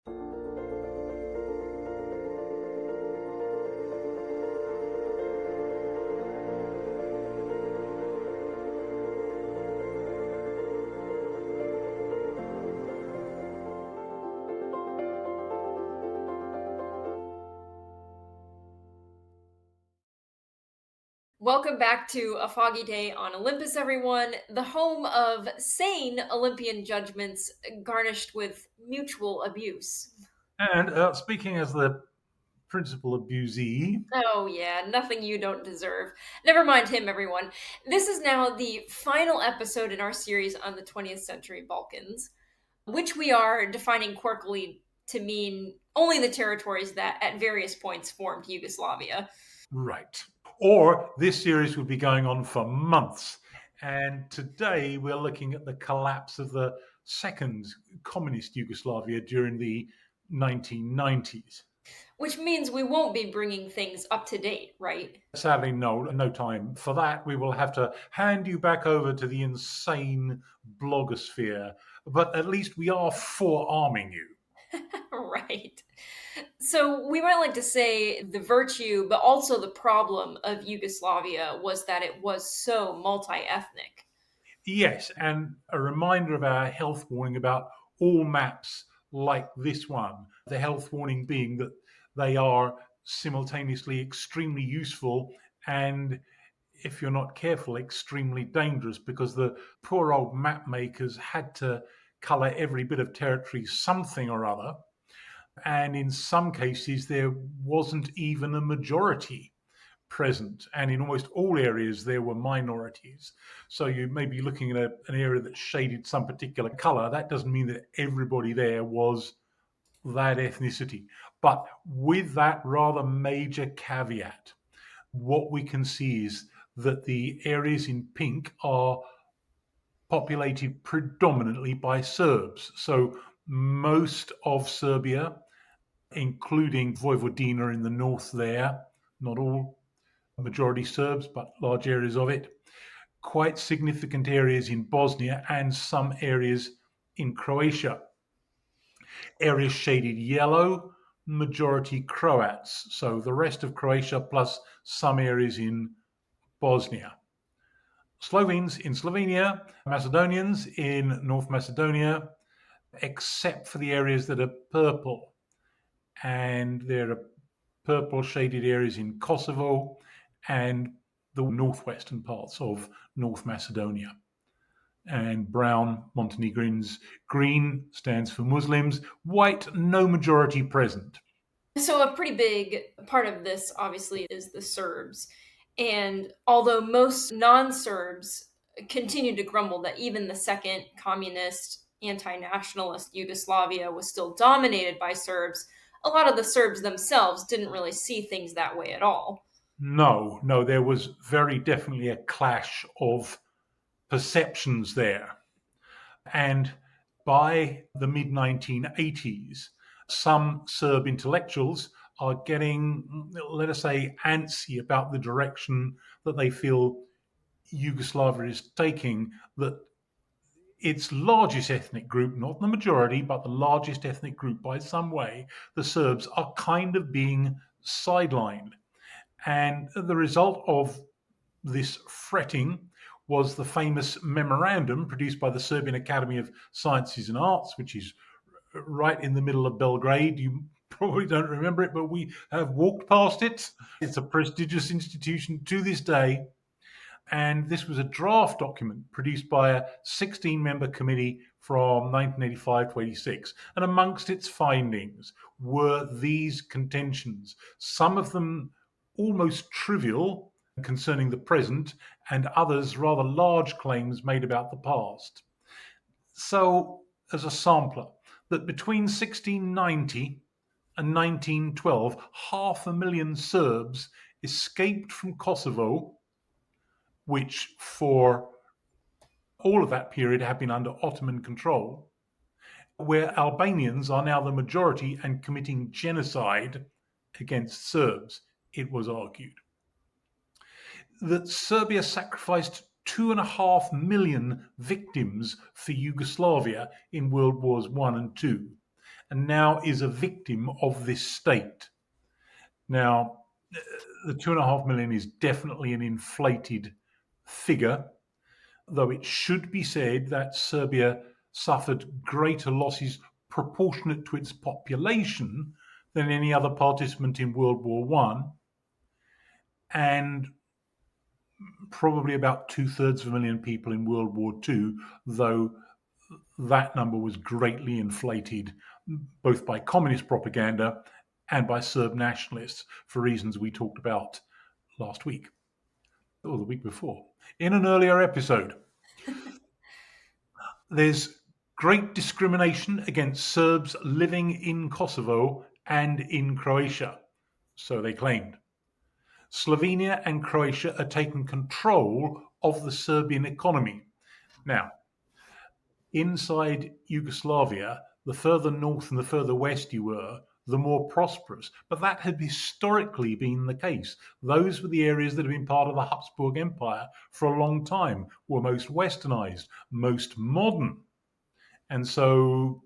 Welcome back to A Foggy Day on Olympus, everyone, the home of sane Olympian judgments garnished with mutual abuse. And speaking as the principal abusee, Oh, yeah, nothing you don't deserve. Never mind him, everyone. This is now the final episode in our series on the 20th century Balkans, which we are defining quirkily to mean only the territories that at various points formed Yugoslavia. right. Or this series would be going on for months. And today we're looking at the collapse of the second communist Yugoslavia during the 1990s. Which means we won't be bringing things up to date, right? Sadly, no time for that. We will have to hand you back over to the insane blogosphere. But at least we are forearming you. Right. So we might like to say the virtue, but also the problem of Yugoslavia was that it was so multi ethnic. Yes, and a reminder of our health warning about all maps like this one. The health warning being that they are simultaneously extremely useful and, if you're not careful, extremely dangerous because the poor old map makers had to colour every bit of territory something or other. And in some cases, there wasn't even a majority present, and in almost all areas there were minorities. So you may be looking at an area that shaded some particular color. That doesn't mean that everybody there was that ethnicity. But with that rather major caveat, what we can see is that the areas in pink are populated predominantly by Serbs. So most of Serbia, including Vojvodina in the north there, not all majority Serbs, but large areas of it. Quite significant areas in Bosnia and some areas in Croatia. Areas shaded yellow, majority Croats. So the rest of Croatia plus some areas in Bosnia. Slovenes in Slovenia, Macedonians in North Macedonia, except for the areas that are purple. And there are purple shaded areas in Kosovo and the northwestern parts of North Macedonia. And brown, Montenegrins. Green stands for Muslims. White, no majority present. So, a pretty big part of this, obviously, is the Serbs. And although most non Serbs continued to grumble that even the second communist, anti nationalist Yugoslavia was still dominated by Serbs, a lot of the Serbs themselves didn't really see things that way at all. No, there was very definitely a clash of perceptions there. And by the mid 1980s, some Serb intellectuals are getting, let us say, antsy about the direction that they feel Yugoslavia is taking, that its largest ethnic group, not the majority, but the largest ethnic group by some way, the Serbs, are kind of being sidelined. And the result of this fretting was the famous memorandum produced by the Serbian Academy of Sciences and Arts, which is right in the middle of Belgrade. You probably don't remember it, but we have walked past it. It's a prestigious institution to this day. And this was a draft document produced by a 16-member committee from 1985 to 86. And amongst its findings were these contentions, some of them almost trivial concerning the present, and others rather large claims made about the past. So, as a sampler, that between 1690 and 1912, 500,000 Serbs escaped from Kosovo, which for all of that period had been under Ottoman control, where Albanians are now the majority and committing genocide against Serbs, it was argued. That Serbia sacrificed 2.5 million victims for Yugoslavia in World Wars I and II. and now is a victim of this state. Now, the 2.5 million is definitely an inflated figure, though it should be said that Serbia suffered greater losses proportionate to its population than any other participant in World War One, and probably about 2/3 of a million people in World War Two, though that number was greatly inflated both by communist propaganda and by Serb nationalists for reasons we talked about last week or the week before in an earlier episode. There's great discrimination against Serbs living in Kosovo and in Croatia, so they claimed. Slovenia and Croatia are taking control of the Serbian economy. Now, inside Yugoslavia, the further north and the further west you were, the more prosperous. But that had historically been the case. Those were the areas that had been part of the Habsburg Empire for a long time, were most westernized, most modern. And so,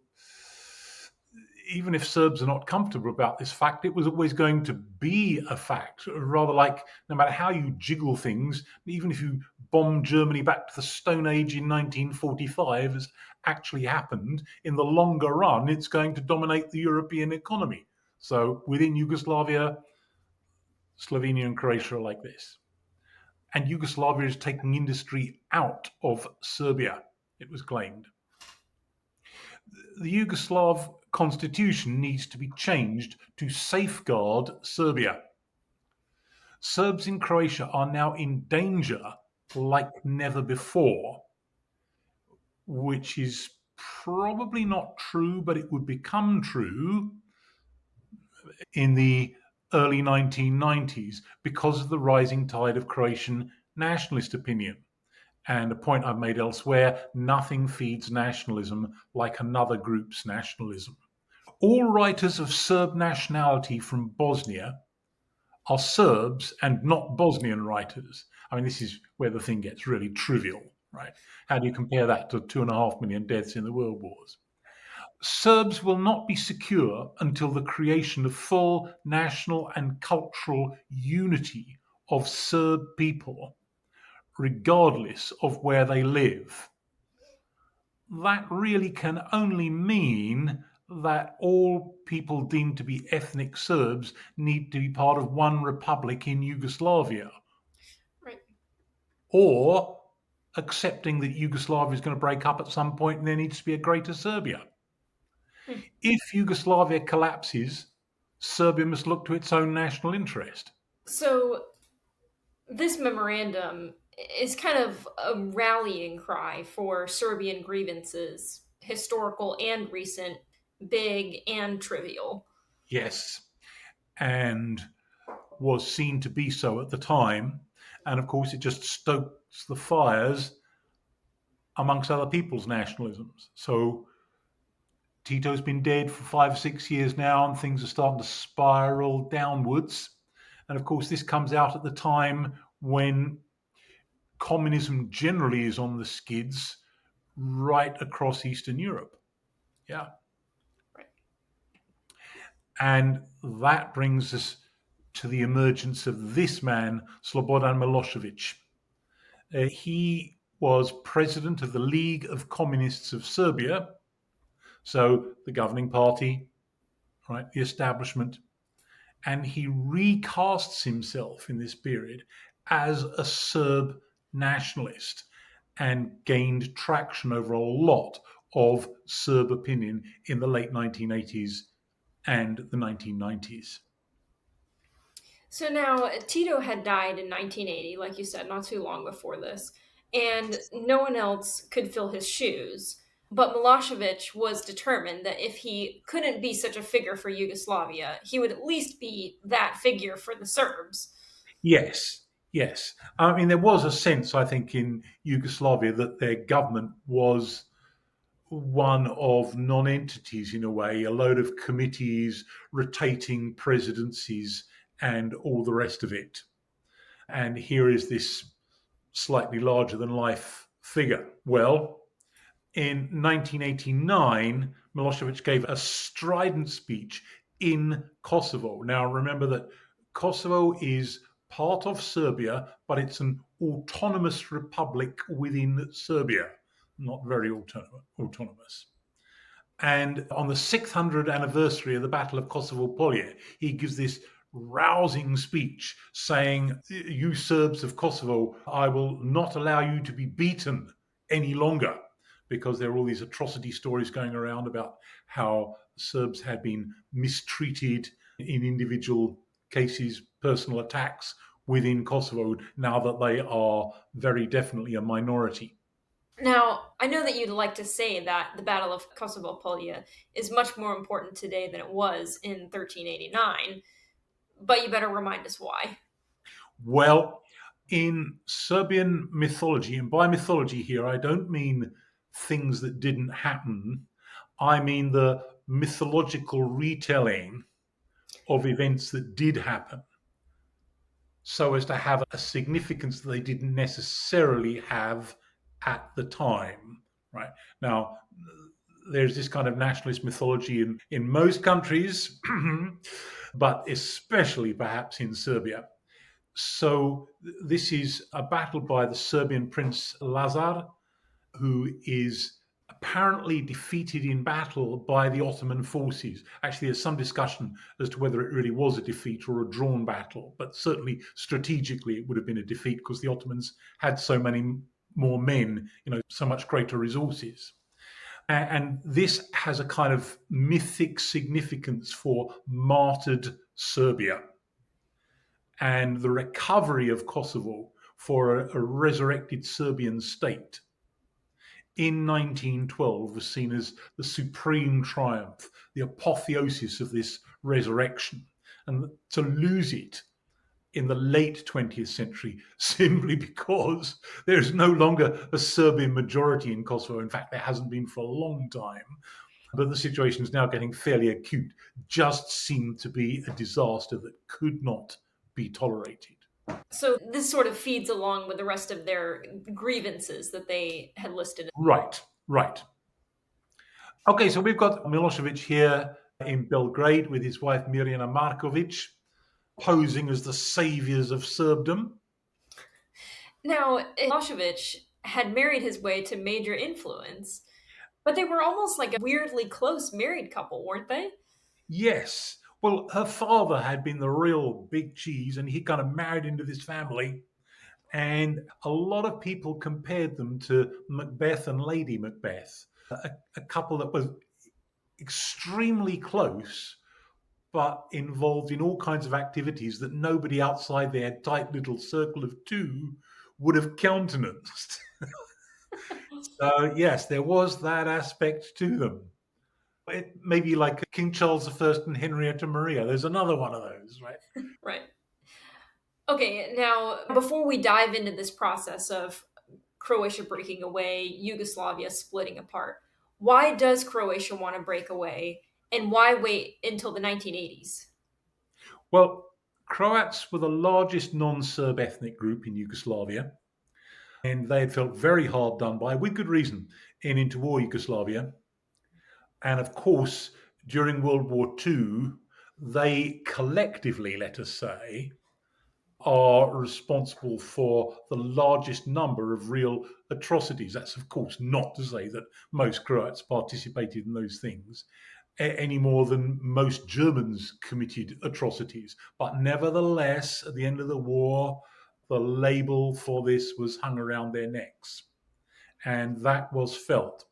even if Serbs are not comfortable about this fact, it was always going to be a fact. Rather like, no matter how you jiggle things, even if you bomb Germany back to the Stone Age in 1945, as actually happened, in the longer run, it's going to dominate the European economy. So within Yugoslavia, Slovenia and Croatia are like this. And Yugoslavia is taking industry out of Serbia, it was claimed. The Yugoslav constitution needs to be changed to safeguard Serbia. Serbs in Croatia are now in danger like never before, which is probably not true, but it would become true in the early 1990s because of the rising tide of Croatian nationalist opinion. And a point I've made elsewhere, nothing feeds nationalism like another group's nationalism. All writers of Serb nationality from Bosnia are Serbs and not Bosnian writers. I mean, this is where the thing gets really trivial, right? How do you compare that to 2.5 million deaths in the world wars? Serbs will not be secure until the creation of full national and cultural unity of Serb people, regardless of where they live. That really can only mean that all people deemed to be ethnic Serbs need to be part of one republic in Yugoslavia. Right. Or accepting that Yugoslavia is going to break up at some point and there needs to be a greater Serbia. Hmm. If Yugoslavia collapses, Serbia must look to its own national interest. So this memorandum is kind of a rallying cry for Serbian grievances, historical and recent, big and trivial. Yes, and was seen to be so at the time. And of course, it just stokes the fires amongst other people's nationalisms. So Tito's been dead for 5 or 6 years now, and things are starting to spiral downwards. And of course, this comes out at the time when communism generally is on the skids right across Eastern Europe. Yeah. Right. And that brings us to the emergence of this man, Slobodan Milosevic. He was president of the League of Communists of Serbia, so the governing party, right, the establishment, and he recasts himself in this period as a Serb nationalist and gained traction over a lot of Serb opinion in the late 1980s and the 1990s. So now Tito had died in 1980, like you said, not too long before this, and no one else could fill his shoes. But Milosevic was determined that if he couldn't be such a figure for Yugoslavia, he would at least be that figure for the Serbs. Yes, yes. I mean, there was a sense, I think, in Yugoslavia that their government was one of non-entities in a way, a load of committees, rotating presidencies, and all the rest of it. And here is this slightly larger than life figure. Well, in 1989, Milosevic gave a strident speech in Kosovo. Now, remember that Kosovo is part of Serbia, but it's an autonomous republic within Serbia, not very autonomous. And on the 600th anniversary of the Battle of Kosovo Polje, he gives this rousing speech saying, "You Serbs of Kosovo, I will not allow you to be beaten any longer," because there are all these atrocity stories going around about how Serbs had been mistreated in individual cases, personal attacks within Kosovo, now that they are very definitely a minority. Now, I know that you'd like to say that the Battle of Kosovo Polje is much more important today than it was in 1389, but you better remind us why. Well, in Serbian mythology, and by mythology here, I don't mean things that didn't happen, I mean the mythological retelling of events that did happen, so as to have a significance that they didn't necessarily have at the time. Right now, there's this kind of nationalist mythology in most countries, but especially perhaps in Serbia. So this is a battle by the Serbian prince Lazar, who is apparently defeated in battle by the Ottoman forces. Actually, there's some discussion as to whether it really was a defeat or a drawn battle, but certainly strategically it would have been a defeat because the Ottomans had so many more men, so much greater resources. And this has a kind of mythic significance for martyred Serbia and the recovery of Kosovo for a resurrected Serbian state in 1912 was seen as the supreme triumph, the apotheosis of this resurrection. And to lose it in the late 20th century simply because there is no longer a Serbian majority in Kosovo. In fact, there hasn't been for a long time. But the situation is now getting fairly acute, just seemed to be a disaster that could not be tolerated. So this sort of feeds along with the rest of their grievances that they had listed. Right, right. Okay, so we've got Milosevic here in Belgrade with his wife Mirjana Markovic, posing as the saviors of Serbdom. Now, Milosevic had married his way to major influence, but they were almost like a weirdly close married couple, weren't they? Yes. Well, her father had been the real big cheese, and he kind of married into this family. And a lot of people compared them to Macbeth and Lady Macbeth, a couple that was extremely close, but involved in all kinds of activities that nobody outside their tight little circle of two would have countenanced. So, yes, there was that aspect to them. It may be like King Charles I and Henrietta Maria. There's another one of those, right? Right. Okay, now before we dive into this process of Croatia breaking away, Yugoslavia splitting apart, why does Croatia want to break away and why wait until the 1980s? Well, Croats were the largest non Serb ethnic group in Yugoslavia, and they had felt very hard done by, with good reason, in interwar Yugoslavia. And of course, during World War II, they collectively, let us say, are responsible for the largest number of real atrocities. That's, of course, not to say that most Croats participated in those things any more than most Germans committed atrocities. But nevertheless, at the end of the war, the label for this was hung around their necks. And that was felt.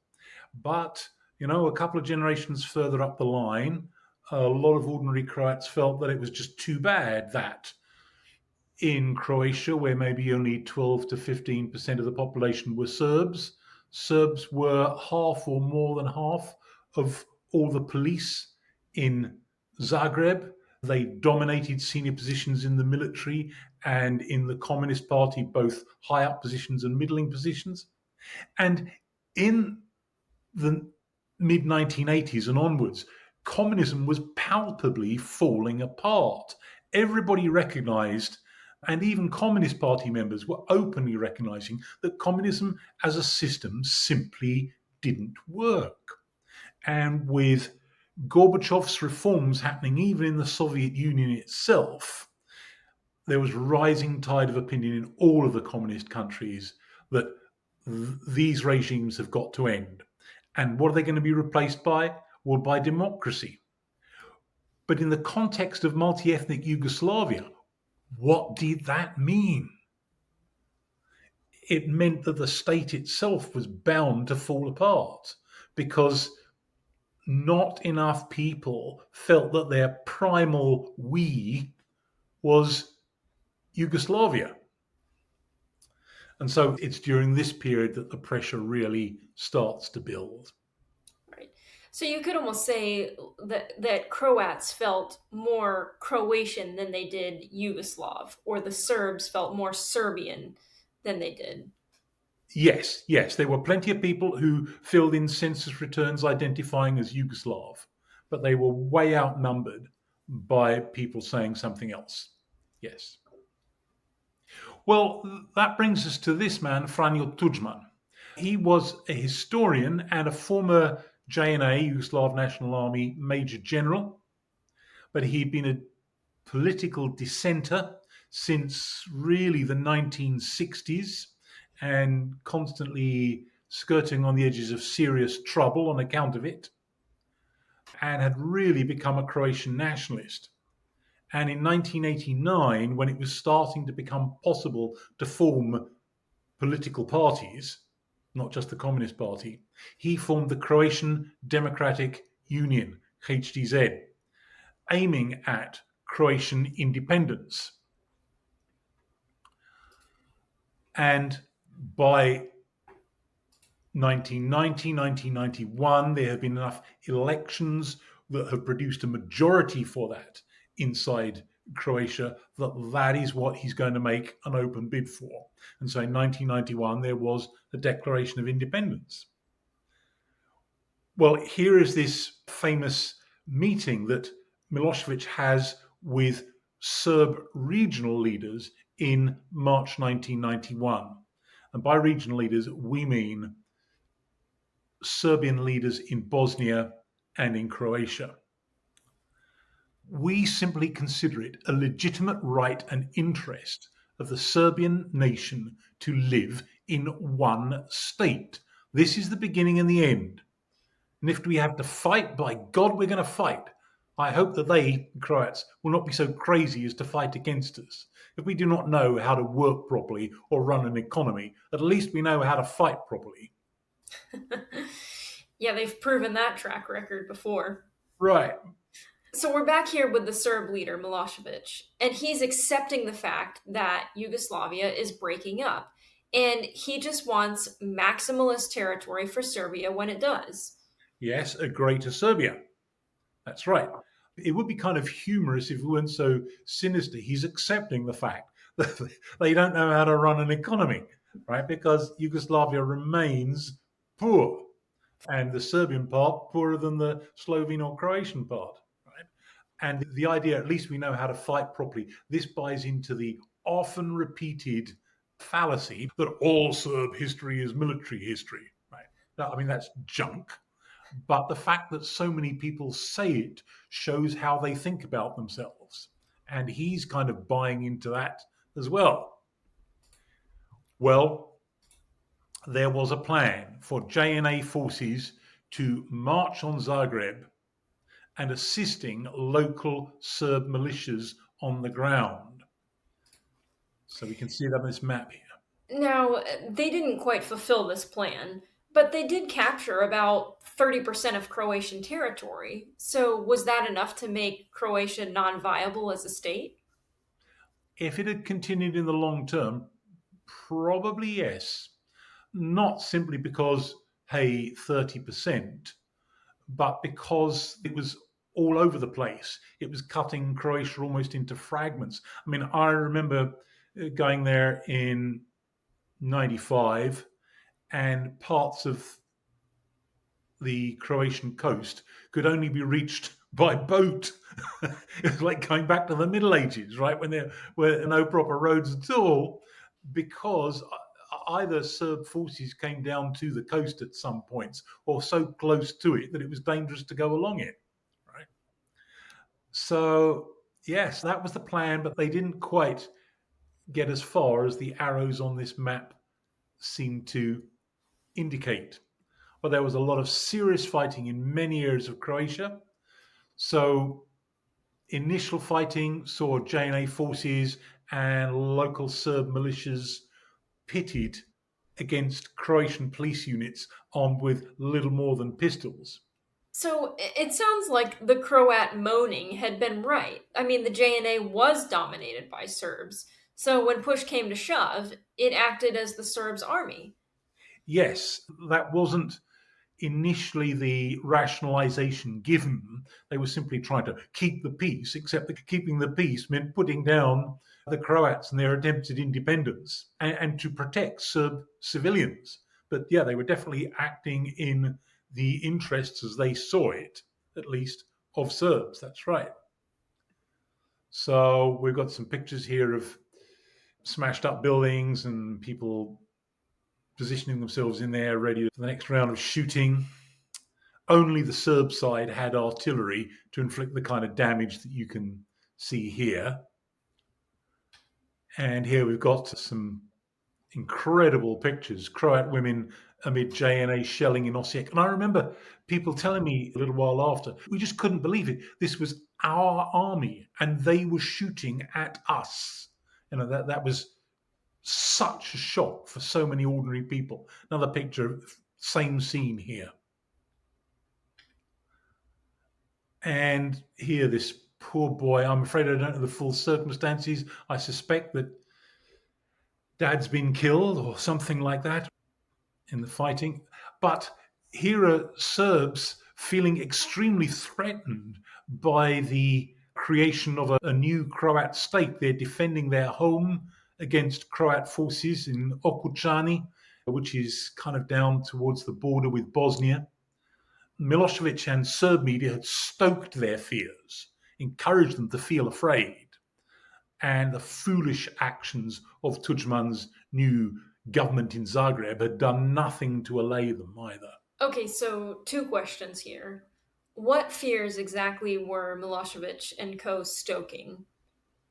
But, a couple of generations further up the line, a lot of ordinary Croats felt that it was just too bad that in Croatia, where maybe only 12 to 15% of the population were Serbs, Serbs were half or more than half of all the police in Zagreb. They dominated senior positions in the military and in the Communist Party, both high up positions and middling positions. And in the mid 1980s and onwards, communism was palpably falling apart. Everybody recognized, and even Communist Party members were openly recognizing, that communism as a system simply didn't work. And with Gorbachev's reforms happening even in the Soviet Union itself, there was a rising tide of opinion in all of the communist countries that these regimes have got to end. And what are they going to be replaced by? Well, by democracy. But in the context of multi-ethnic Yugoslavia, what did that mean? It meant that the state itself was bound to fall apart because not enough people felt that their primal we was Yugoslavia. And so it's during this period that the pressure really starts to build. Right. So you could almost say that Croats felt more Croatian than they did Yugoslav, or the Serbs felt more Serbian than they did. Yes, yes, there were plenty of people who filled in census returns identifying as Yugoslav, but they were way outnumbered by people saying something else. Yes. Well, that brings us to this man, Franjo Tudjman. He was a historian and a former JNA, Yugoslav National Army, Major General, but he'd been a political dissenter since really the 1960s and constantly skirting on the edges of serious trouble on account of it, and had really become a Croatian nationalist. And in 1989, when it was starting to become possible to form political parties, not just the Communist Party, he formed the Croatian Democratic Union, HDZ, aiming at Croatian independence. And by 1990, 1991, there have been enough elections that have produced a majority for that inside Croatia that is what he's going to make an open bid for. And so in 1991, there was a declaration of independence. Well, here is this famous meeting that Milosevic has with Serb regional leaders in March 1991. And by regional leaders, we mean Serbian leaders in Bosnia and in Croatia. We simply consider it a legitimate right and interest of the Serbian nation to live in one state. This is the beginning and the end. And if we have to fight, by God, we're going to fight. I hope that they, Croats, will not be so crazy as to fight against us. If we do not know how to work properly or run an economy, at least we know how to fight properly. Yeah, they've proven that track record before. Right. So we're back here with the Serb leader, Milosevic, and he's accepting the fact that Yugoslavia is breaking up. And he just wants maximalist territory for Serbia when it does. Yes, a greater Serbia. That's right. It would be kind of humorous if we weren't so sinister. He's accepting the fact that they don't know how to run an economy, right? Because Yugoslavia remains poor, and the Serbian part poorer than the Slovene or Croatian part, right? And the idea, at least we know how to fight properly, this buys into the often repeated fallacy that all Serb history is military history, right? I mean, that's junk. But the fact that so many people say it shows how they think about themselves. And he's kind of buying into that as well. Well, there was a plan for JNA forces to march on Zagreb and assisting local Serb militias on the ground. So we can see that on this map here. Now, they didn't quite fulfill this plan, but they did capture about 30% of Croatian territory. So was that enough to make Croatia non-viable as a state? If it had continued in the long term, probably yes. Not simply because, hey, 30%, but because it was all over the place. It was cutting Croatia almost into fragments. I mean, I remember going there in 95, and parts of the Croatian coast could only be reached by boat. It was like going back to the Middle Ages, right, when there were no proper roads at all, because either Serb forces came down to the coast at some points or so close to it that it was dangerous to go along it. Right. So, yes, that was the plan, but they didn't quite get as far as the arrows on this map seem to indicate. But there was a lot of serious fighting in many areas of Croatia. So initial fighting saw JNA forces and local Serb militias pitted against Croatian police units armed with little more than pistols. So it sounds like the Croat moaning had been right. I mean, the JNA was dominated by Serbs. So when push came to shove, it acted as the Serbs' army. Yes, that wasn't initially the rationalization given. They were simply trying to keep the peace, except that keeping the peace meant putting down the Croats and their attempts at independence and to protect Serb civilians. But yeah, they were definitely acting in the interests as they saw it, at least, of Serbs. That's right. So we've got some pictures here of smashed up buildings and people positioning themselves in there ready for the next round of shooting. Only the Serb side had artillery to inflict the kind of damage that you can see here. And here we've got some incredible pictures. Croat women amid JNA shelling in Osijek. And I remember people telling me a little while after, we just couldn't believe it. This was our army and they were shooting at us. You know, that was such a shock for so many ordinary people. Another picture, same scene here. And here, this poor boy, I'm afraid I don't know the full circumstances. I suspect that dad's been killed or something like that in the fighting. But here are Serbs feeling extremely threatened by the creation of a new Croat state. They're defending their home against Croat forces in Okučani, which is kind of down towards the border with Bosnia. Milosevic and Serb media had stoked their fears, encouraged them to feel afraid, and the foolish actions of Tudjman's new government in Zagreb had done nothing to allay them either. Okay, so two questions here. What fears exactly were Milosevic and co stoking?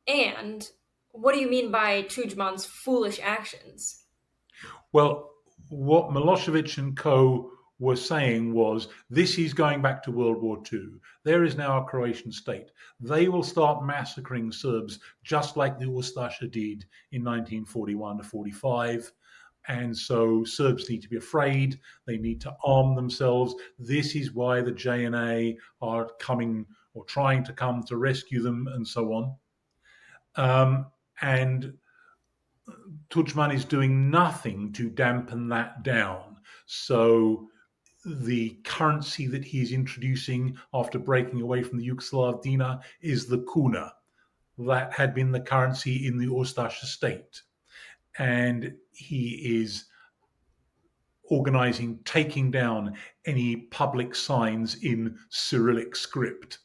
And what do you mean by Tudjman's foolish actions? Well, what Milosevic and co were saying was this is going back to World War II. There is now a Croatian state. They will start massacring Serbs just like the Ustasha did in 1941 to 45. And so Serbs need to be afraid. They need to arm themselves. This is why the JNA are coming or trying to come to rescue them and so on. And Tudjman is doing nothing to dampen that down. So the currency that he's introducing after breaking away from the Yugoslav dinar is the kuna. That had been the currency in the Ustasha state. And he is organizing, taking down any public signs in Cyrillic script.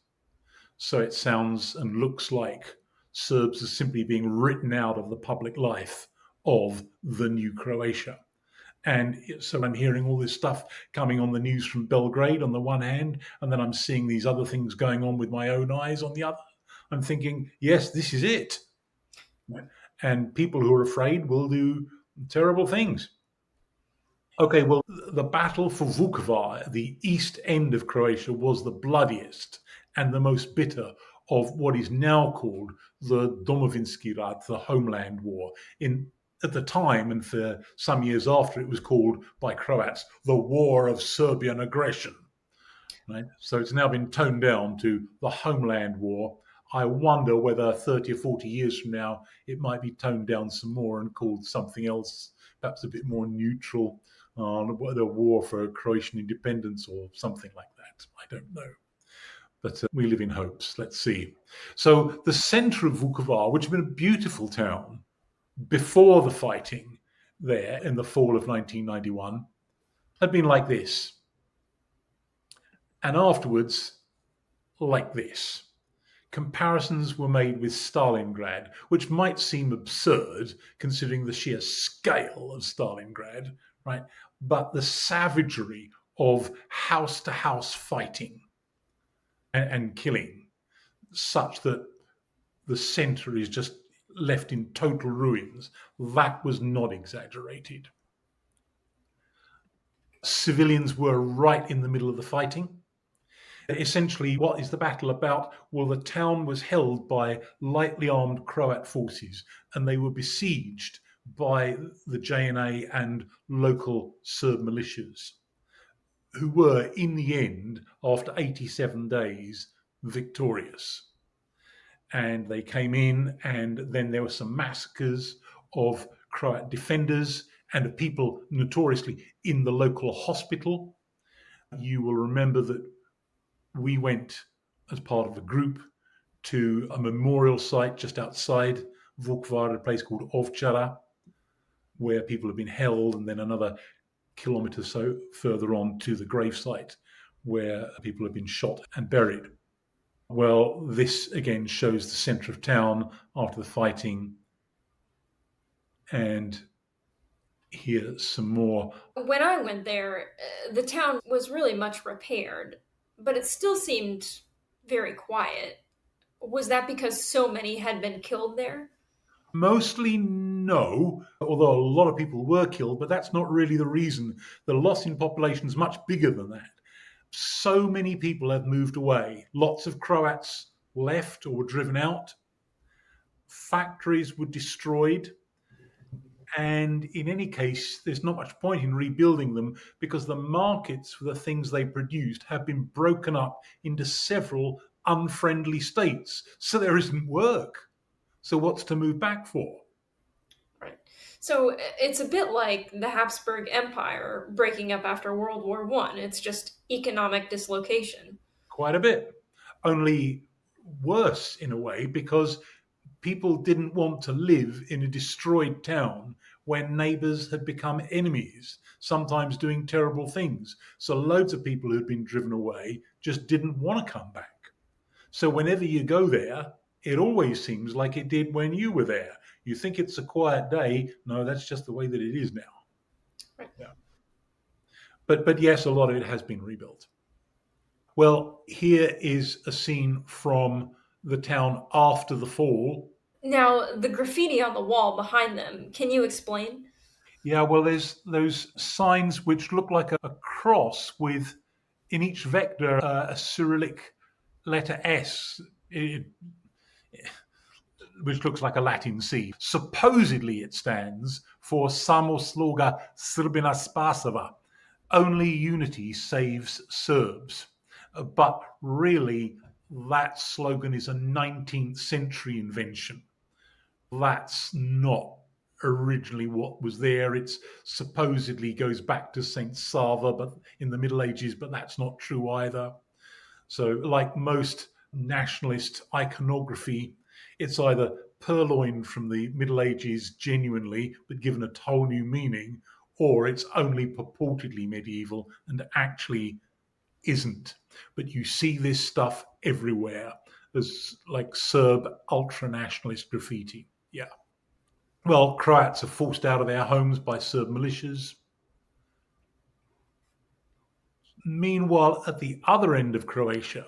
So it sounds and looks like Serbs are simply being written out of the public life of the new Croatia. And so I'm hearing all this stuff coming on the news from Belgrade on the one hand, and then I'm seeing these other things going on with my own eyes on the other. I'm thinking, yes, this is it. And people who are afraid will do terrible things. Okay, well, the battle for Vukovar, the east end of Croatia, was the bloodiest and the most bitter of what is now called the Domovinski Rat, the Homeland War. At the time, and for some years after, it was called by Croats the War of Serbian Aggression. Right? So it's now been toned down to the Homeland War. I wonder whether 30 or 40 years from now it might be toned down some more and called something else, perhaps a bit more neutral, the War for Croatian independence or something like that. I don't know. But we live in hopes. Let's see. So the center of Vukovar, which had been a beautiful town before the fighting there in the fall of 1991, had been like this. And afterwards, like this. Comparisons were made with Stalingrad, which might seem absurd considering the sheer scale of Stalingrad, right? But the savagery of house to house fighting and killing, such that the center is just left in total ruins, that was not exaggerated. Civilians were right in the middle of the fighting. Essentially, what is the battle about? Well, the town was held by lightly armed Croat forces, and they were besieged by the JNA and local Serb militias, who were, in the end, after 87 days, victorious. And they came in, and then there were some massacres of Croat defenders and of people notoriously in the local hospital. You will remember that we went as part of the group to a memorial site just outside Vukovar, a place called Ovčara, where people have been held, and then another kilometre so further on to the gravesite where people have been shot and buried. Well, this again shows the centre of town after the fighting, and here's some more. When I went there, the town was really much repaired, but it still seemed very quiet. Was that because so many had been killed there? Mostly no, although a lot of people were killed, but that's not really the reason. The loss in population is much bigger than that. So many people have moved away. Lots of Croats left or were driven out. Factories were destroyed. And in any case, there's not much point in rebuilding them because the markets for the things they produced have been broken up into several unfriendly states. So there isn't work. So what's to move back for? Right. So it's a bit like the Habsburg Empire breaking up after World War One. It's just economic dislocation. Quite a bit. Only worse in a way because people didn't want to live in a destroyed town when neighbours had become enemies, sometimes doing terrible things. So loads of people who'd been driven away just didn't want to come back. So whenever you go there, it always seems like it did when you were there. You think it's a quiet day. No, that's just the way that it is now. Right. Yeah. But yes, a lot of it has been rebuilt. Well, here is a scene from the town after the fall. Now, the graffiti on the wall behind them, can you explain? Yeah, well, there's those signs which look like a cross with, in each vector, a Cyrillic letter S, which looks like a Latin C. Supposedly it stands for Samo Sloga Srbina Spasava. Only unity saves Serbs. But really, that slogan is a 19th century invention. That's not originally what was there. It supposedly goes back to Saint Sava, but in the Middle Ages, but that's not true either. So, like most nationalist iconography, it's either purloined from the Middle Ages genuinely, but given a whole new meaning, or it's only purportedly medieval and actually isn't. But you see this stuff everywhere as like Serb ultra-nationalist graffiti. Yeah. Well, Croats are forced out of their homes by Serb militias. Meanwhile, at the other end of Croatia,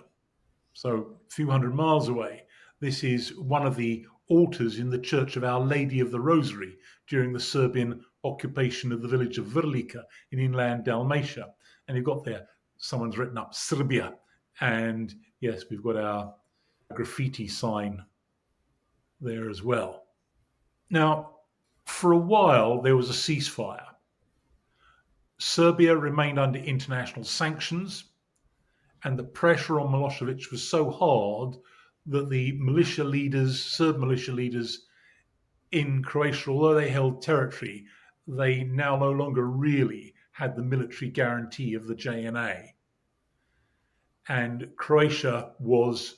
so a few hundred miles away, this is one of the altars in the Church of Our Lady of the Rosary during the Serbian occupation of the village of Vrlika in inland Dalmatia. And you've got there, someone's written up Serbia. And yes, we've got our graffiti sign there as well. Now, for a while, there was a ceasefire. Serbia remained under international sanctions, and the pressure on Milosevic was so hard that the militia leaders, Serb militia leaders in Croatia, although they held territory, they now no longer really had the military guarantee of the JNA. And Croatia was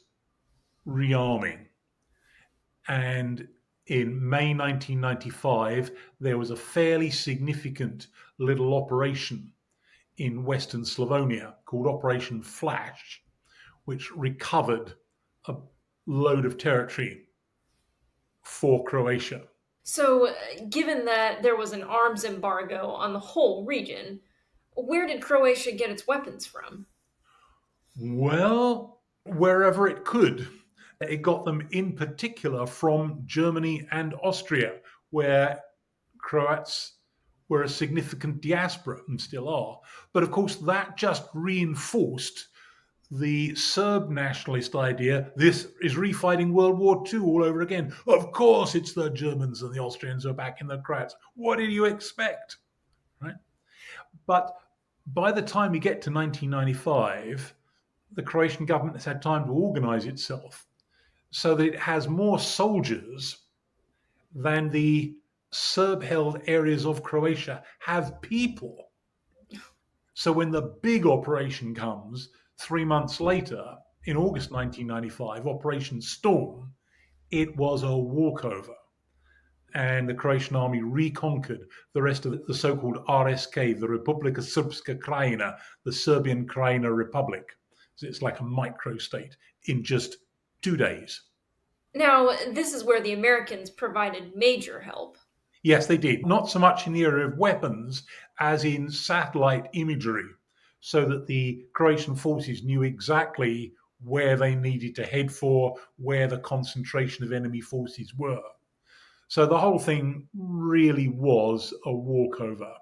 rearming. And in May 1995, there was a fairly significant little operation in Western Slavonia called Operation Flash, which recovered load of territory for Croatia. So, given that there was an arms embargo on the whole region, where did Croatia get its weapons from? Well, wherever it could. It got them in particular from Germany and Austria, where Croats were a significant diaspora and still are. But of course, that just reinforced the Serb nationalist idea this is refighting World War II all over again. Of course, it's the Germans and the Austrians who are backing the Croats. What did you expect? Right? But by the time we get to 1995, the Croatian government has had time to organize itself so that it has more soldiers than the Serb held areas of Croatia have people. So when the big operation comes 3 months later, in August 1995, Operation Storm, it was a walkover. And the Croatian army reconquered the rest of the so called RSK, the Republika Srpska Krajina, the Serbian Krajina Republic. So it's like a microstate in just 2 days. Now, this is where the Americans provided major help. Yes, they did. Not so much in the area of weapons as in satellite imagery, so that the Croatian forces knew exactly where they needed to head for, where the concentration of enemy forces were. So the whole thing really was a walkover.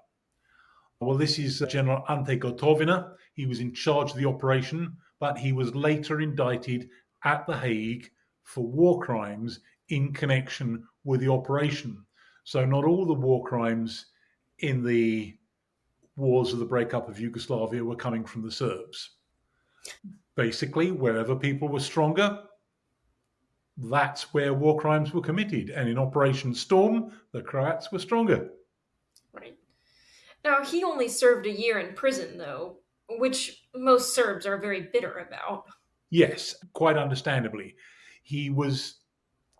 Well, this is General Ante Gotovina. He was in charge of the operation, but he was later indicted at The Hague for war crimes in connection with the operation. So, not all the war crimes in the wars of the breakup of Yugoslavia were coming from the Serbs. Basically, wherever people were stronger, that's where war crimes were committed. And in Operation Storm, the Croats were stronger. Right. Now, he only served a year in prison, though, which most Serbs are very bitter about. Yes, quite understandably. He was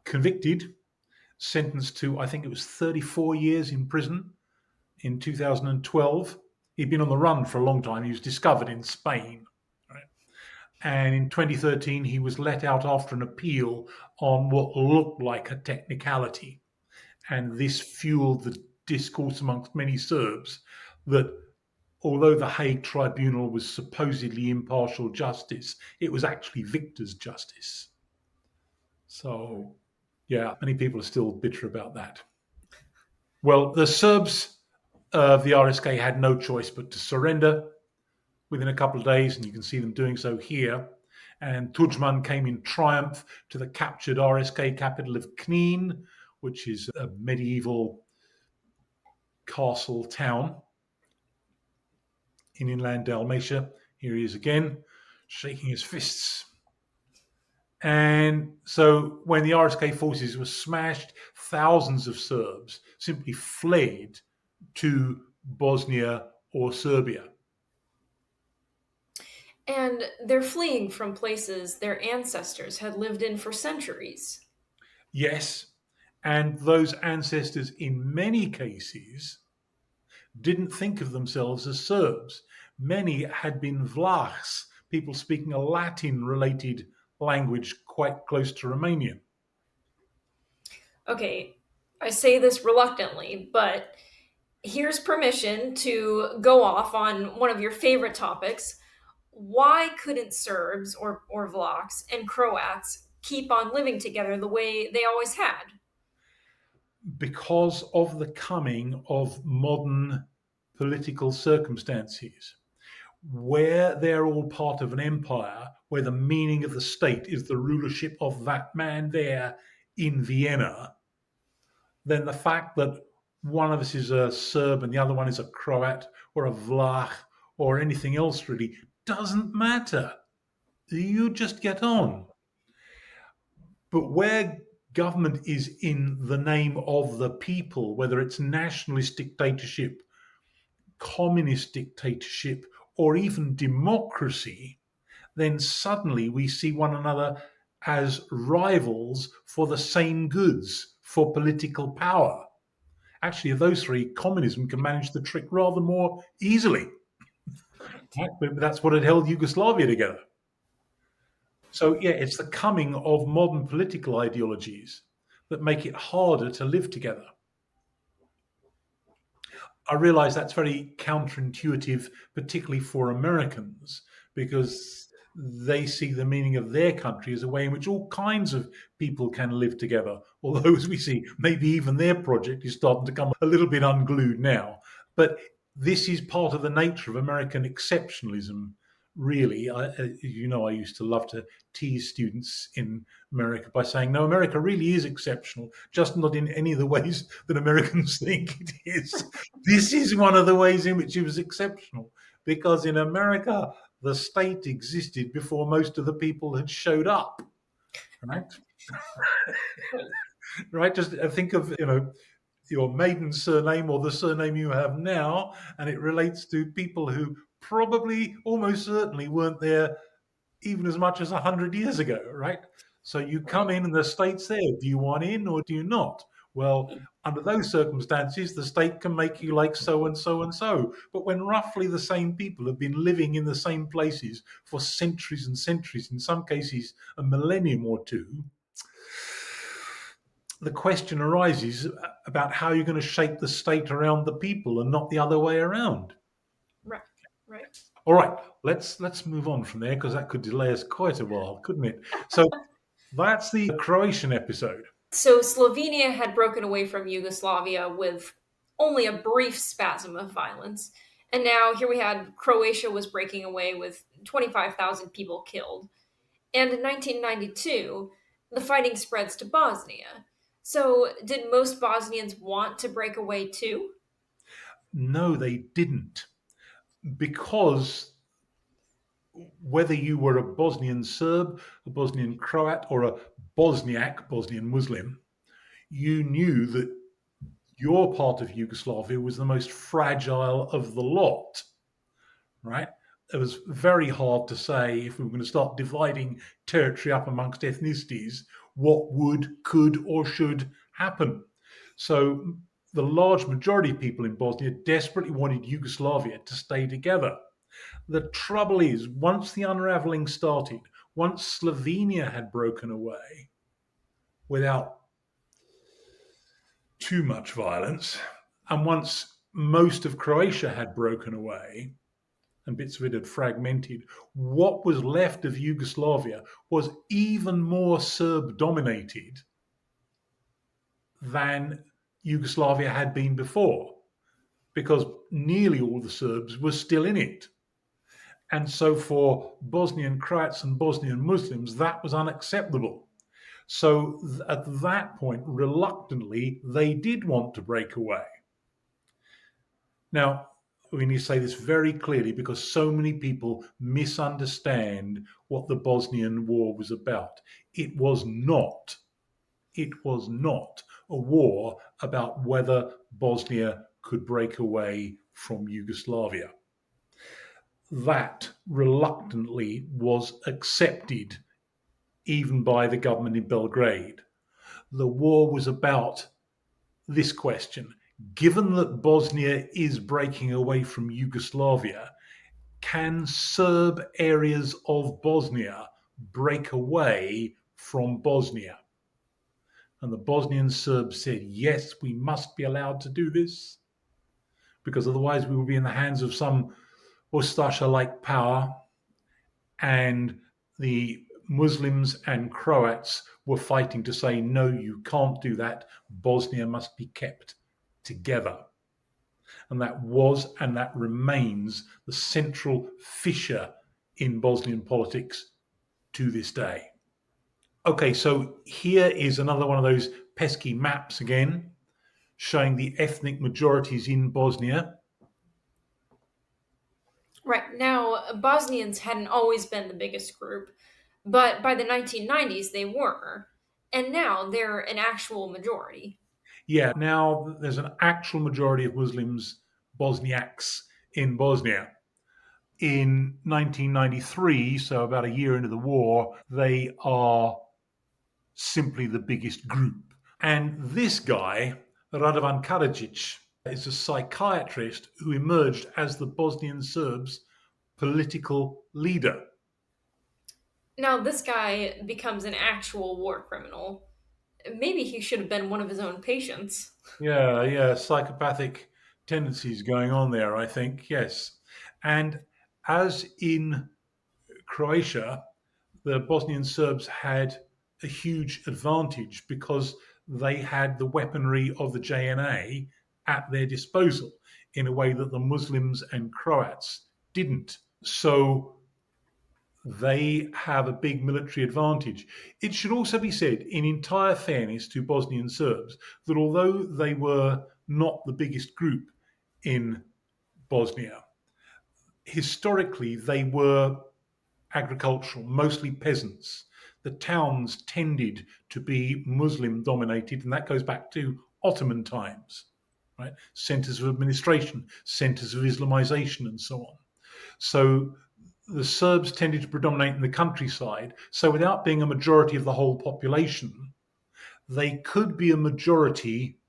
convicted, sentenced to, I think it was 34 years in prison in 2012. He'd been on the run for a long time. He was discovered in Spain. Right? And in 2013, he was let out after an appeal on what looked like a technicality. And this fueled the discourse amongst many Serbs that although the Hague Tribunal was supposedly impartial justice, it was actually victor's justice. So, yeah, many people are still bitter about that. Well, the Serbs of the RSK had no choice but to surrender within a couple of days, and you can see them doing so here. And Tudjman came in triumph to the captured RSK capital of Knin, which is a medieval castle town in inland Dalmatia. Here he is again, shaking his fists. And so when the RSK forces were smashed, thousands of Serbs simply fled to Bosnia or Serbia. And they're fleeing from places their ancestors had lived in for centuries. Yes, and those ancestors in many cases didn't think of themselves as Serbs. Many had been Vlachs, people speaking a Latin related language quite close to Romanian. Okay, I say this reluctantly, but here's permission to go off on one of your favorite topics. Why couldn't Serbs or Vlachs and Croats keep on living together the way they always had? Because of the coming of modern political circumstances, where they're all part of an empire, where the meaning of the state is the rulership of that man there in Vienna, then the fact that one of us is a Serb and the other one is a Croat or a Vlach or anything else really doesn't matter. You just get on. But where government is in the name of the people, whether it's nationalist dictatorship, communist dictatorship, or even democracy, then suddenly we see one another as rivals for the same goods, for political power. Actually, of those three, communism can manage the trick rather more easily. Right. Right? But that's what had held Yugoslavia together. So, yeah, it's the coming of modern political ideologies that make it harder to live together. I realize that's very counterintuitive, particularly for Americans, because they see the meaning of their country as a way in which all kinds of people can live together. Although, as we see, maybe even their project is starting to come a little bit unglued now. But this is part of the nature of American exceptionalism, really. I used to love to tease students in America by saying, no, America really is exceptional, just not in any of the ways that Americans think it is. This is one of the ways in which it was exceptional, because in America, the state existed before most of the people had showed up, right? Right. Right? Just think of, your maiden surname or the surname you have now, and it relates to people who probably, almost certainly, weren't there even as much as 100 years ago, right? So you come Right. in and the state's there. Do you want in or do you not? Well, under those circumstances, the state can make you like so and so and so. But when roughly the same people have been living in the same places for centuries and centuries, in some cases a millennium or two, the question arises about how you're going to shape the state around the people and not the other way around. Right. Right. All right, let's move on from there because that could delay us quite a while, couldn't it? So that's the Croatian episode. So Slovenia had broken away from Yugoslavia with only a brief spasm of violence. And now here we had Croatia was breaking away with 25,000 people killed. And in 1992, the fighting spreads to Bosnia. So, did most Bosnians want to break away too? No, they didn't, because whether you were a Bosnian Serb, a Bosnian Croat, or a Bosniak, Bosnian Muslim, you knew that your part of Yugoslavia was the most fragile of the lot, right? It was very hard to say, if we were going to start dividing territory up amongst ethnicities, what would, could, or should happen. So the large majority of people in Bosnia desperately wanted Yugoslavia to stay together. The trouble is, once the unraveling started, once Slovenia had broken away without too much violence, and once most of Croatia had broken away and bits of it had fragmented, what was left of Yugoslavia was even more Serb dominated than Yugoslavia had been before, because nearly all the Serbs were still in it. And so for Bosnian Croats and Bosnian Muslims, that was unacceptable. So at that point, reluctantly, they did want to break away. Now, we need to say this very clearly because so many people misunderstand what the Bosnian War was about. It was not. It was not a war about whether Bosnia could break away from Yugoslavia. That reluctantly was accepted even by the government in Belgrade. The war was about this question. Given that Bosnia is breaking away from Yugoslavia, can Serb areas of Bosnia break away from Bosnia? And the Bosnian Serbs said, yes, we must be allowed to do this, because otherwise we will be in the hands of some Ustasha-like power. And the Muslims and Croats were fighting to say, no, you can't do that. Bosnia must be kept together. And that was and that remains the central fissure in Bosnian politics to this day. Okay, so here is another one of those pesky maps again, showing the ethnic majorities in Bosnia. Right. Now, Bosnians hadn't always been the biggest group, but by the 1990s they were. And now they're an actual majority. Yeah, now there's an actual majority of Muslims, Bosniaks, in Bosnia. In 1993, so about a year into the war, they are simply the biggest group. And this guy, Radovan Karadzic, is a psychiatrist who emerged as the Bosnian Serbs' political leader. Now, this guy becomes an actual war criminal. Maybe he should have been one of his own patients. Yeah, psychopathic tendencies going on there, I think, yes. And as in Croatia, the Bosnian Serbs had a huge advantage because they had the weaponry of the JNA at their disposal in a way that the Muslims and Croats didn't. So they have a big military advantage. It should also be said, in entire fairness to Bosnian Serbs, that although they were not the biggest group in Bosnia, historically they were agricultural, mostly peasants. The towns tended to be Muslim dominated, and that goes back to Ottoman times, right? Centers of administration, centers of Islamization, and so on. So the Serbs tended to predominate in the countryside. So without being a majority of the whole population, they could be a majority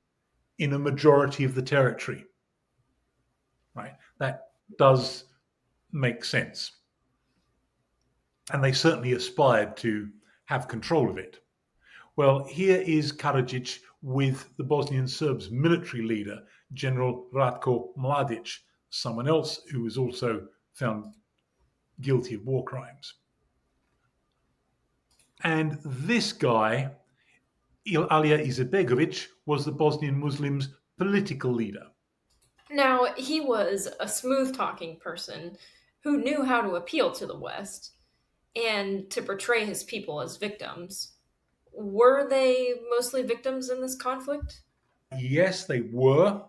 in a majority of the territory, right? That does make sense. And they certainly aspired to have control of it. Well, here is Karadzic with the Bosnian Serbs' military leader, General Ratko Mladic, someone else who was also found guilty of war crimes. And this guy, Alija Izetbegovic, was the Bosnian Muslims' political leader. Now, he was a smooth talking person who knew how to appeal to the West and to portray his people as victims. Were they mostly victims in this conflict? Yes, they were.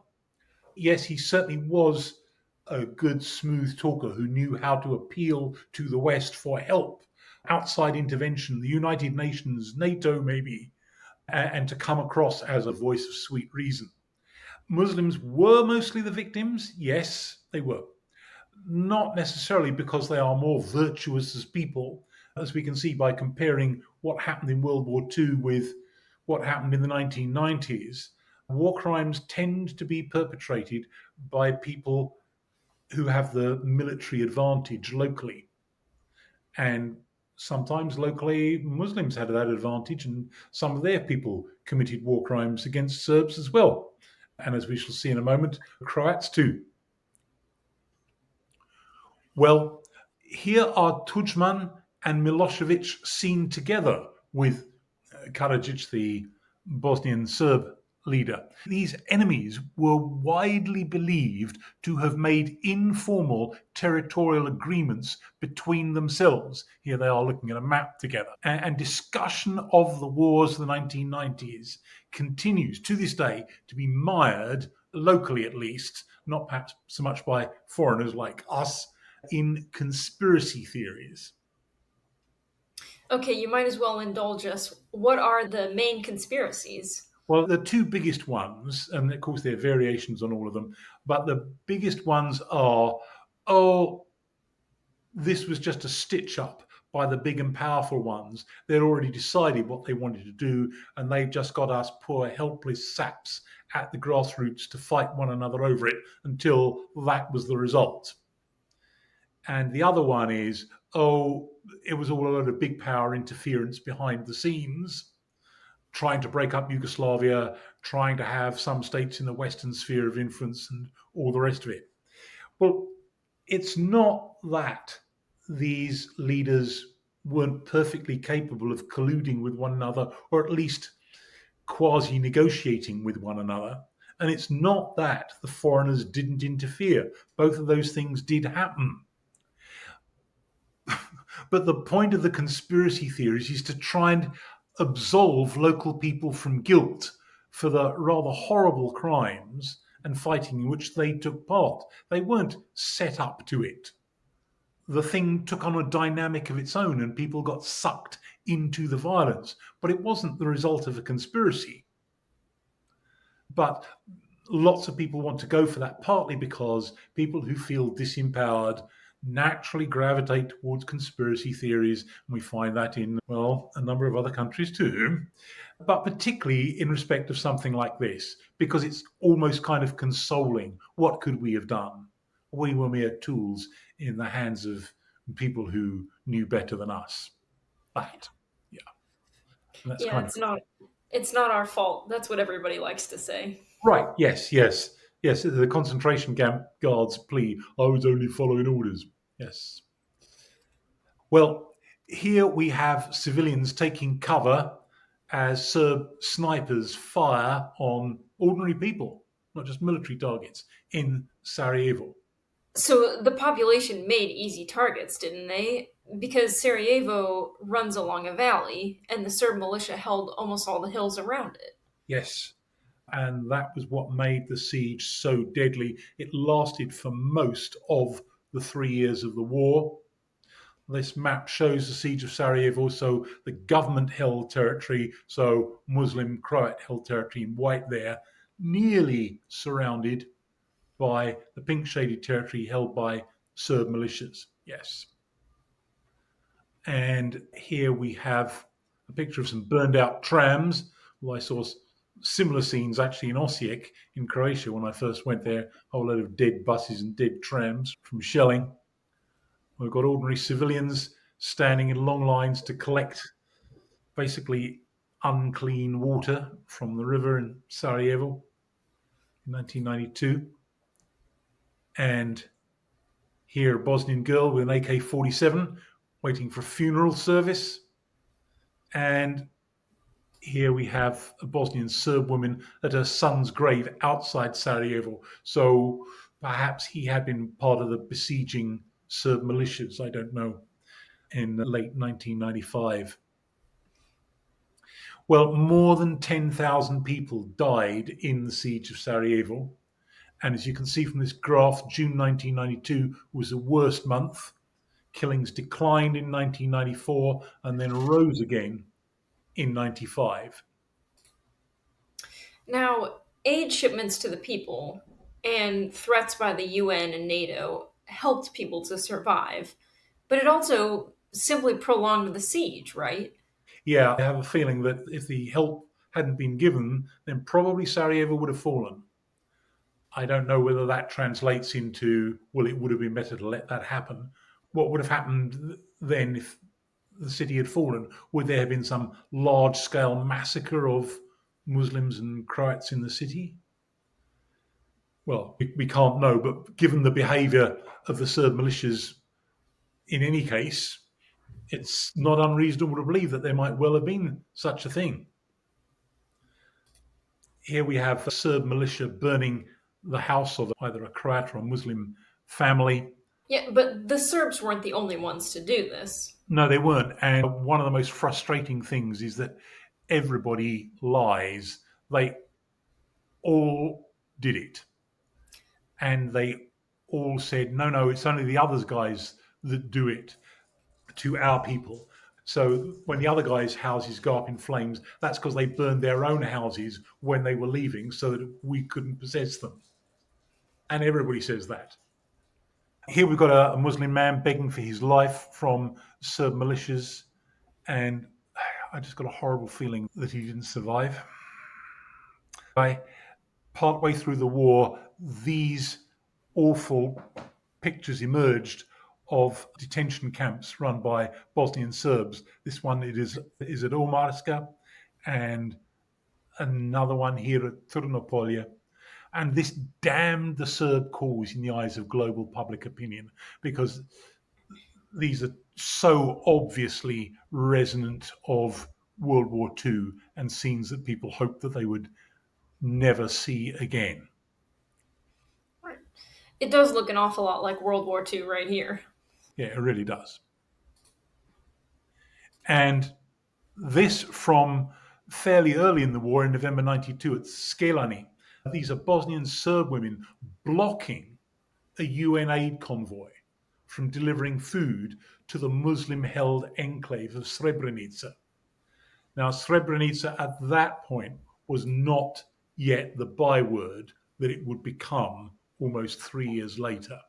Yes, he certainly was a good, smooth talker who knew how to appeal to the West for help, outside intervention, the United Nations, NATO maybe, and to come across as a voice of sweet reason. Muslims were mostly the victims. Yes, they were. Not necessarily because they are more virtuous as people, as we can see by comparing what happened in World War II with what happened in the 1990s. War crimes tend to be perpetrated by people who have the military advantage locally. And sometimes locally, Muslims had that advantage, and some of their people committed war crimes against Serbs as well. And as we shall see in a moment, Croats too. Well, here are Tudjman and Milosevic seen together with Karadzic, the Bosnian Serb leader. These enemies were widely believed to have made informal territorial agreements between themselves. Here they are looking at a map together. And discussion of the wars of the 1990s continues to this day to be mired, locally at least, not perhaps so much by foreigners like us, in conspiracy theories. Okay, you might as well indulge us. What are the main conspiracies? Well, the two biggest ones, and of course there are variations on all of them, but the biggest ones are, oh, this was just a stitch up by the big and powerful ones. They'd already decided what they wanted to do, and they've just got us poor, helpless saps at the grassroots to fight one another over it until that was the result. And the other one is, oh, it was all a lot of big power interference behind the scenes, trying to break up Yugoslavia, trying to have some states in the Western sphere of influence, and all the rest of it. Well, it's not that these leaders weren't perfectly capable of colluding with one another, or at least quasi negotiating with one another. And it's not that the foreigners didn't interfere. Both of those things did happen. But the point of the conspiracy theories is to try and absolve local people from guilt for the rather horrible crimes and fighting in which they took part. They weren't set up to it. The thing took on a dynamic of its own and people got sucked into the violence. But it wasn't the result of a conspiracy. But lots of people want to go for that, partly because people who feel disempowered naturally gravitate towards conspiracy theories. And we find that in, well, a number of other countries too. But particularly in respect of something like this, because it's almost kind of consoling. What could we have done? We were mere tools in the hands of people who knew better than us. that. Yeah, and that's Yeah, kind of it's not our fault. That's what everybody likes to say. right. Yes, yes, yes. The concentration camp guards plea, "I was only following orders." Yes. Well, here we have civilians taking cover as Serb snipers fire on ordinary people, not just military targets, in Sarajevo. So the population made easy targets, didn't they? Because Sarajevo runs along a valley, and the Serb militia held almost all the hills around it. Yes. And that was what made the siege so deadly. It lasted for most of the 3 years of the war. This map shows the siege of Sarajevo, so the government held territory, so Muslim Croat held territory in white there, nearly surrounded by the pink shaded territory held by Serb militias. Yes. And here we have a picture of some burned out trams. Well, I saw similar scenes actually in Osijek in Croatia when I first went there. A whole load of dead buses and dead trams from shelling. We've got ordinary civilians standing in long lines to collect basically unclean water from the river in Sarajevo in 1992. And here, a Bosnian girl with an AK-47 waiting for a funeral service. And here we have a Bosnian Serb woman at her son's grave outside Sarajevo. So perhaps he had been part of the besieging Serb militias, I don't know, in late 1995. Well, more than 10,000 people died in the siege of Sarajevo. And as you can see from this graph, June 1992 was the worst month. Killings declined in 1994 and then rose again in 95. Now, aid shipments to the people and threats by the UN and NATO helped people to survive, but it also simply prolonged the siege, right? Yeah, I have a feeling that if the help hadn't been given, then probably Sarajevo would have fallen. I don't know whether that translates into, well, it would have been better to let that happen. What would have happened then if the city had fallen? Would there have been some large scale massacre of Muslims and Croats in the city? Well, we can't know, but given the behaviour of the Serb militias in any case, it's not unreasonable to believe that there might well have been such a thing. Here we have a Serb militia burning the house of either a Croat or a Muslim family. Yeah, but the Serbs weren't the only ones to do this. No, they weren't. And one of the most frustrating things is that everybody lies. They all did it. And they all said, no, no, it's only the other guys that do it to our people. So when the other guys' houses go up in flames, that's because they burned their own houses when they were leaving so that we couldn't possess them. And everybody says that. Here we've got a Muslim man begging for his life from Serb militias, and I just got a horrible feeling that he didn't survive. Partway through the war, these awful pictures emerged of detention camps run by Bosnian Serbs. This one is at Omarska, and another one here at Trnopolje. And this damned the Serb cause in the eyes of global public opinion because these are so obviously resonant of World War II and scenes that people hoped that they would never see again. Right. It does look an awful lot like World War II right here. Yeah, it really does. And this from fairly early in the war in November 92 at Skelani. These are Bosnian Serb women blocking a UN aid convoy from delivering food to the Muslim held enclave of Srebrenica. Now, Srebrenica at that point was not yet the byword that it would become almost 3 years later.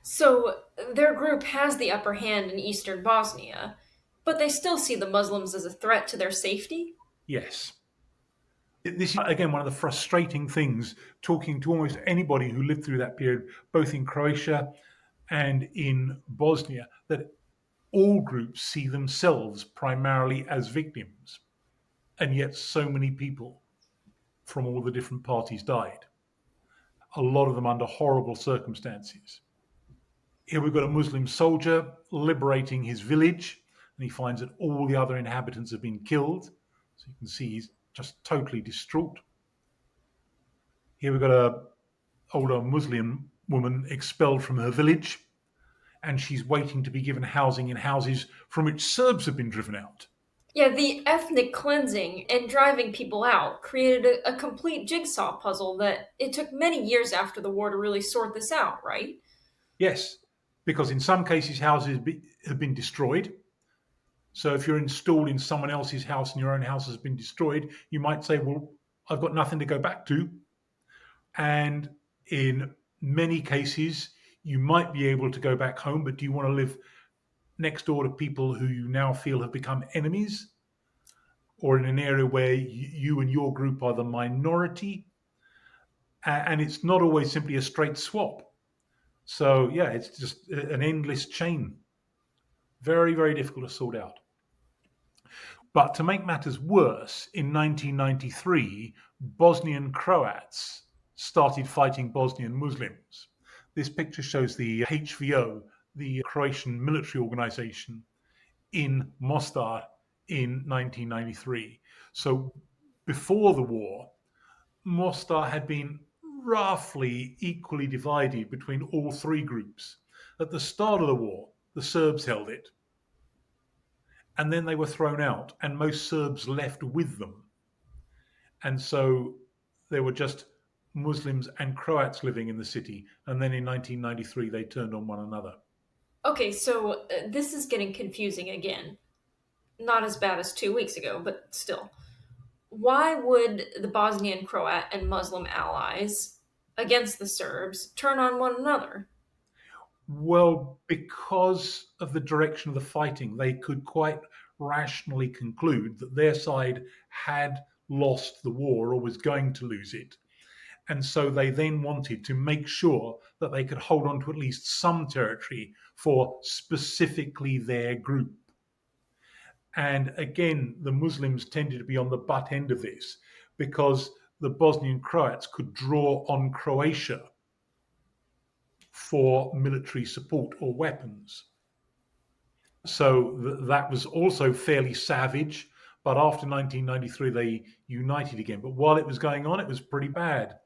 So their group has the upper hand in eastern Bosnia, but they still see the Muslims as a threat to their safety? Yes. This is, again, one of the frustrating things talking to almost anybody who lived through that period, both in Croatia and in Bosnia, that all groups see themselves primarily as victims, and yet so many people from all the different parties died, a lot of them under horrible circumstances. Here we've got a Muslim soldier liberating his village, and he finds that all the other inhabitants have been killed. So you can see he's just totally distraught. Here we've got a older Muslim woman expelled from her village, and she's waiting to be given housing in houses from which Serbs have been driven out. Yeah, the ethnic cleansing and driving people out created a complete jigsaw puzzle that it took many years after the war to really sort this out, right? Yes, because in some cases houses have been destroyed. So if you're installed in someone else's house and your own house has been destroyed, you might say, well, I've got nothing to go back to. And in many cases, you might be able to go back home, but do you want to live next door to people who you now feel have become enemies? Or in an area where you and your group are the minority? And it's not always simply a straight swap. So, yeah, it's just an endless chain. Very, very difficult to sort out. But to make matters worse, in 1993, Bosnian Croats started fighting Bosnian Muslims. This picture shows the HVO, the Croatian military organization, in Mostar in 1993. So before the war, Mostar had been roughly equally divided between all three groups. At the start of the war, the Serbs held it, and then they were thrown out, and most Serbs left with them. And so there were just Muslims and Croats living in the city. And then in 1993, they turned on one another. Okay, so this is getting confusing again. Not as bad as 2 weeks ago, but still. Why would the Bosnian Croat and Muslim allies against the Serbs turn on one another? Well, because of the direction of the fighting, they could quite rationally conclude that their side had lost the war or was going to lose it. And so they then wanted to make sure that they could hold on to at least some territory for specifically their group. And again, the Muslims tended to be on the butt end of this because the Bosnian Croats could draw on Croatia for military support or weapons. So that was also fairly savage. But after 1993, they united again. But while it was going on, it was pretty bad.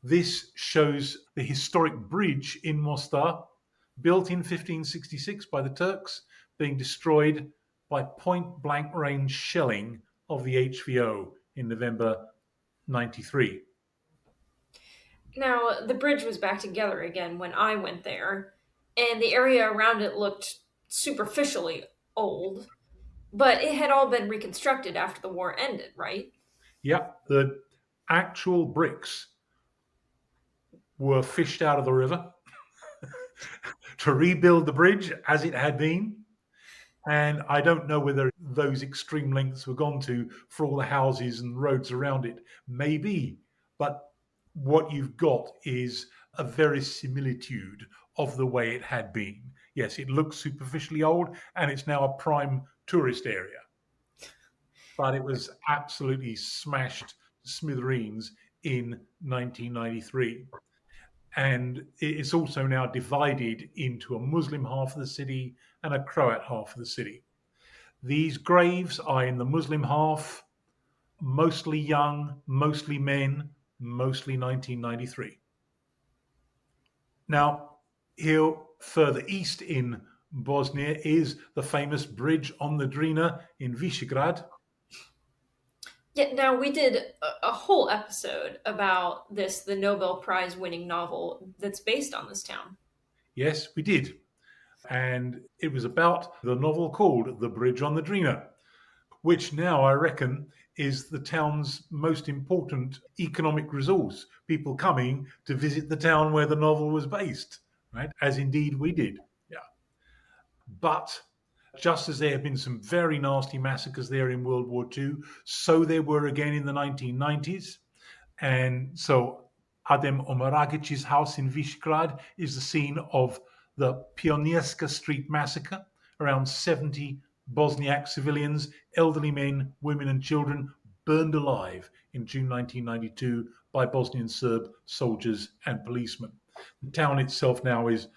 This shows the historic bridge in Mostar, built in 1566 by the Turks, being destroyed by point blank range shelling of the HVO in November 93. Now, the bridge was back together again when I went there, and the area around it looked superficially old, but it had all been reconstructed after the war ended, right? Yeah, the actual bricks were fished out of the river to rebuild the bridge as it had been. And I don't know whether those extreme lengths were gone to for all the houses and roads around it. Maybe. But what you've got is a verisimilitude of the way it had been. Yes, it looks superficially old and it's now a prime tourist area. But it was absolutely smashed to smithereens in 1993. And it's also now divided into a Muslim half of the city and a Croat half of the city. These graves are in the Muslim half, mostly young, mostly men, mostly 1993. Now, here further east in Bosnia is the famous bridge on the Drina in Visegrad. Yeah, now we did a whole episode about this, the Nobel Prize winning novel that's based on this town. Yes, we did. And it was about the novel called The Bridge on the Drina, which now I reckon is the town's most important economic resource. People coming to visit the town where the novel was based, right? As indeed we did. Yeah. But just as there have been some very nasty massacres there in World War II, so there were again in the 1990s. And so Adem Omaragic's house in Visegrad is the scene of the Pionierska Street massacre, around 70 Bosniak civilians, elderly men, women, and children burned alive in June 1992 by Bosnian Serb soldiers and policemen. The town itself now is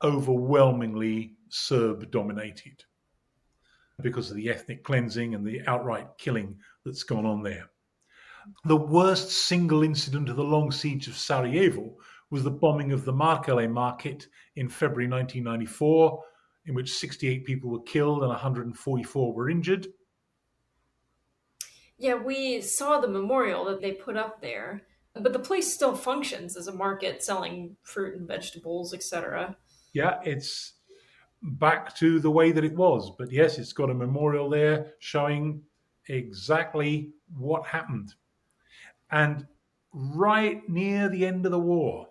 overwhelmingly Serb dominated because of the ethnic cleansing and the outright killing that's gone on there. The worst single incident of the long siege of Sarajevo was the bombing of the Markele market in February 1994, in which 68 people were killed and 144 were injured. Yeah, we saw the memorial that they put up there, but the place still functions as a market selling fruit and vegetables, etc. Yeah, it's back to the way that it was. But yes, it's got a memorial there showing exactly what happened. And right near the end of the war,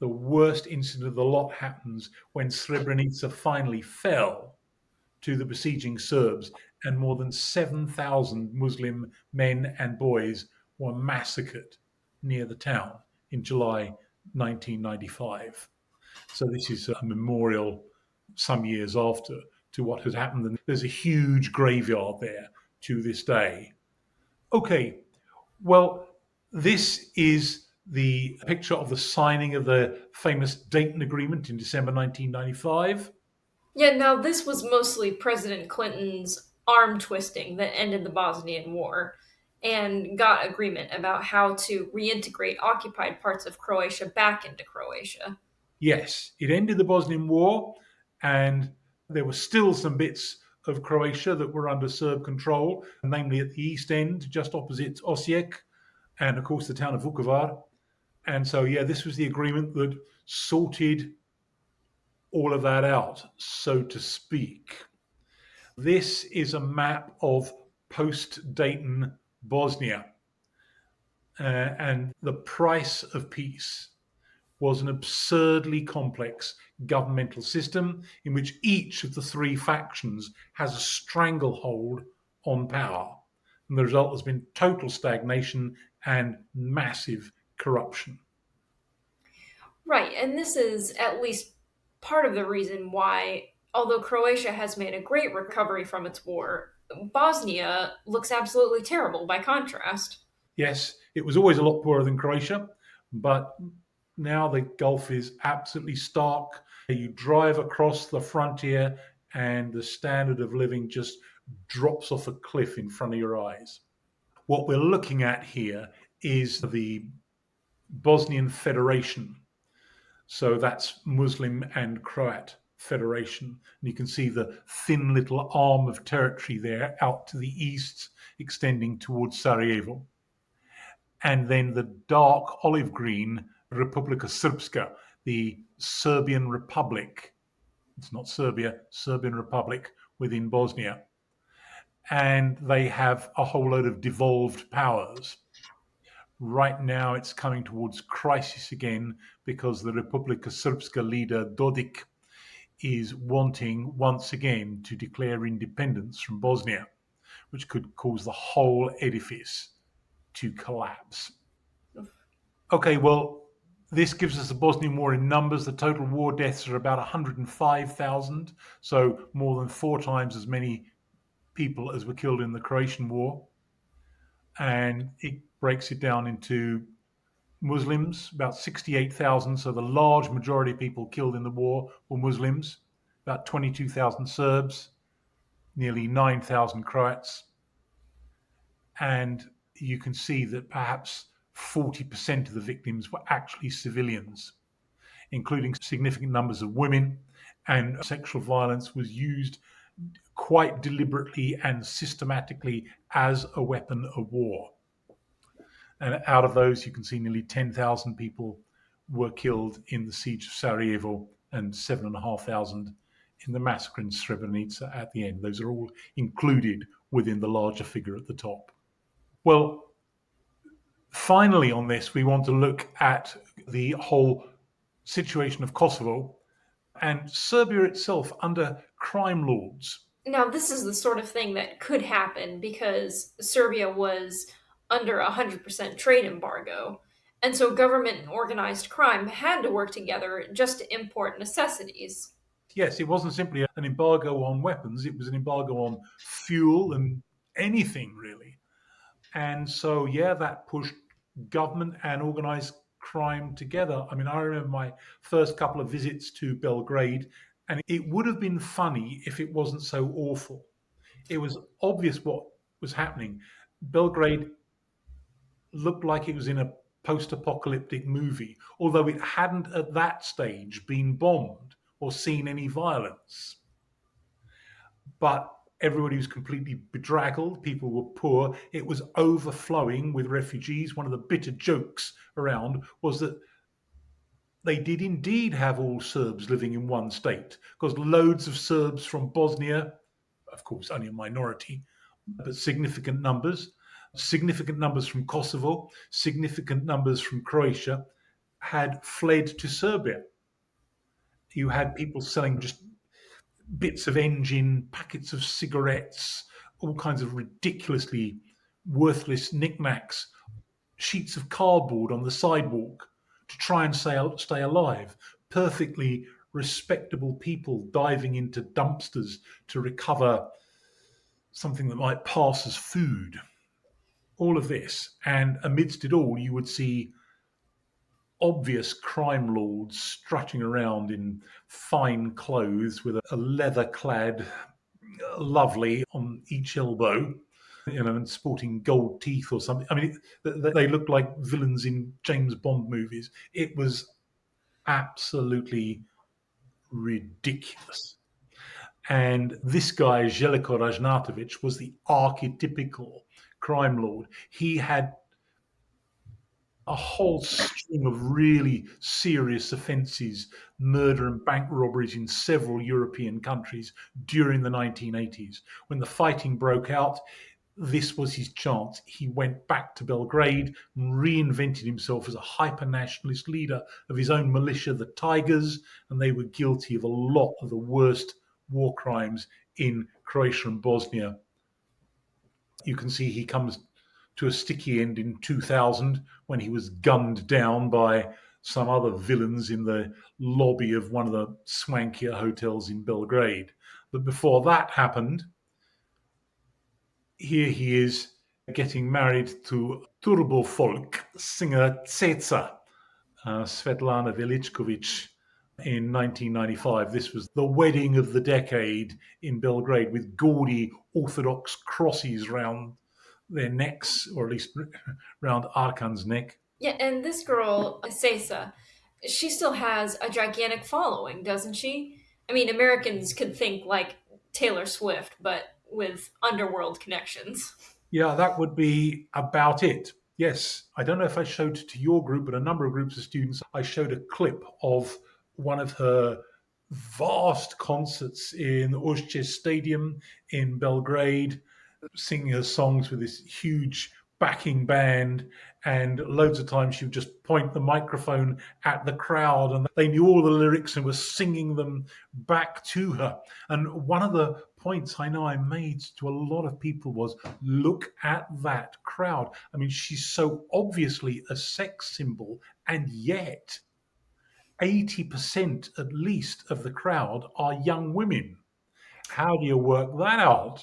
the worst incident of the lot happens when Srebrenica finally fell to the besieging Serbs, and more than 7,000 Muslim men and boys were massacred near the town in July 1995. So this is a memorial some years after to what had happened. And there's a huge graveyard there to this day. Okay, well, this is the picture of the signing of the famous Dayton Agreement in December 1995. Yeah, now this was mostly President Clinton's arm twisting that ended the Bosnian War and got agreement about how to reintegrate occupied parts of Croatia back into Croatia. Yes, it ended the Bosnian War, and there were still some bits of Croatia that were under Serb control, namely at the east end, just opposite Osijek, and of course the town of Vukovar. And so, yeah, this was the agreement that sorted all of that out, so to speak. This is a map of post Dayton Bosnia, and the price of peace was an absurdly complex governmental system in which each of the three factions has a stranglehold on power. And the result has been total stagnation and massive corruption. Right, and this is at least part of the reason why, although Croatia has made a great recovery from its war, Bosnia looks absolutely terrible by contrast. Yes, it was always a lot poorer than Croatia, but now the gulf is absolutely stark. You drive across the frontier, and the standard of living just drops off a cliff in front of your eyes. What we're looking at here is the Bosnian Federation. So that's Muslim and Croat Federation. And you can see the thin little arm of territory there out to the east, extending towards Sarajevo. And then the dark olive green Republika Srpska, the Serbian Republic. It's not Serbia, Serbian Republic within Bosnia. And they have a whole load of devolved powers. Right now, it's coming towards crisis again because the Republika Srpska leader Dodik is wanting once again to declare independence from Bosnia, which could cause the whole edifice to collapse. Okay, well, this gives us the Bosnian War in numbers. The total war deaths are about 105,000, so more than 4 times as many people as were killed in the Croatian War. And it breaks it down into Muslims, about 68,000. So the large majority of people killed in the war were Muslims, about 22,000 Serbs, nearly 9,000 Croats. And you can see that perhaps 40% of the victims were actually civilians, including significant numbers of women. And sexual violence was used quite deliberately and systematically as a weapon of war. And out of those, you can see nearly 10,000 people were killed in the siege of Sarajevo and 7,500 in the massacre in Srebrenica at the end. Those are all included within the larger figure at the top. Well, finally, on this, we want to look at the whole situation of Kosovo and Serbia itself under crime lords. Now, this is the sort of thing that could happen because Serbia was under a 100% trade embargo. And so government and organized crime had to work together just to import necessities. Yes, it wasn't simply an embargo on weapons, it was an embargo on fuel and anything really. And so, yeah, that pushed government and organized crime together. I mean, I remember my first couple of visits to Belgrade, and it would have been funny if it wasn't so awful. It was obvious what was happening. Belgrade looked like it was in a post apocalyptic movie, although it hadn't at that stage been bombed or seen any violence. But everybody was completely bedraggled. People were poor. It was overflowing with refugees. One of the bitter jokes around was that they did indeed have all Serbs living in one state, because loads of Serbs from Bosnia, of course, only a minority, but significant numbers from Kosovo, significant numbers from Croatia, had fled to Serbia. You had people selling just bits of engine, packets of cigarettes, all kinds of ridiculously worthless knickknacks, sheets of cardboard on the sidewalk to try and stay alive. Perfectly respectable people diving into dumpsters to recover something that might pass as food. All of this. And amidst it all, you would see obvious crime lords strutting around in fine clothes with a leather clad lovely on each elbow, and sporting gold teeth or something. I mean, they looked like villains in James Bond movies. It was absolutely ridiculous. And this guy, Zeljko Rajnatovic, was the archetypical crime lord. He had a whole string of really serious offences, murder and bank robberies in several European countries during the 1980s. When the fighting broke out, this was his chance. He went back to Belgrade and reinvented himself as a hyper nationalist leader of his own militia, the Tigers, and they were guilty of a lot of the worst war crimes in Croatia and Bosnia. You can see he comes to a sticky end in 2000 when he was gunned down by some other villains in the lobby of one of the swankier hotels in Belgrade. But before that happened, here he is getting married to Turbo Folk singer Ceca, Svetlana Veličković, in 1995. This was the wedding of the decade in Belgrade with gaudy Orthodox crosses round their necks, or at least round Arkan's neck. Yeah, and this girl, Sesa, she still has a gigantic following, doesn't she? I mean, Americans could think like Taylor Swift, but with underworld connections. Yeah, that would be about it. Yes, I don't know if I showed to your group, but a number of groups of students, I showed a clip of one of her vast concerts in the Ušće Stadium in Belgrade, singing her songs with this huge backing band. And loads of times she would just point the microphone at the crowd and they knew all the lyrics and were singing them back to her. And one of the points I know I made to a lot of people was, look at that crowd. I mean, she's so obviously a sex symbol, and yet 80% at least of the crowd are young women. How do you work that out?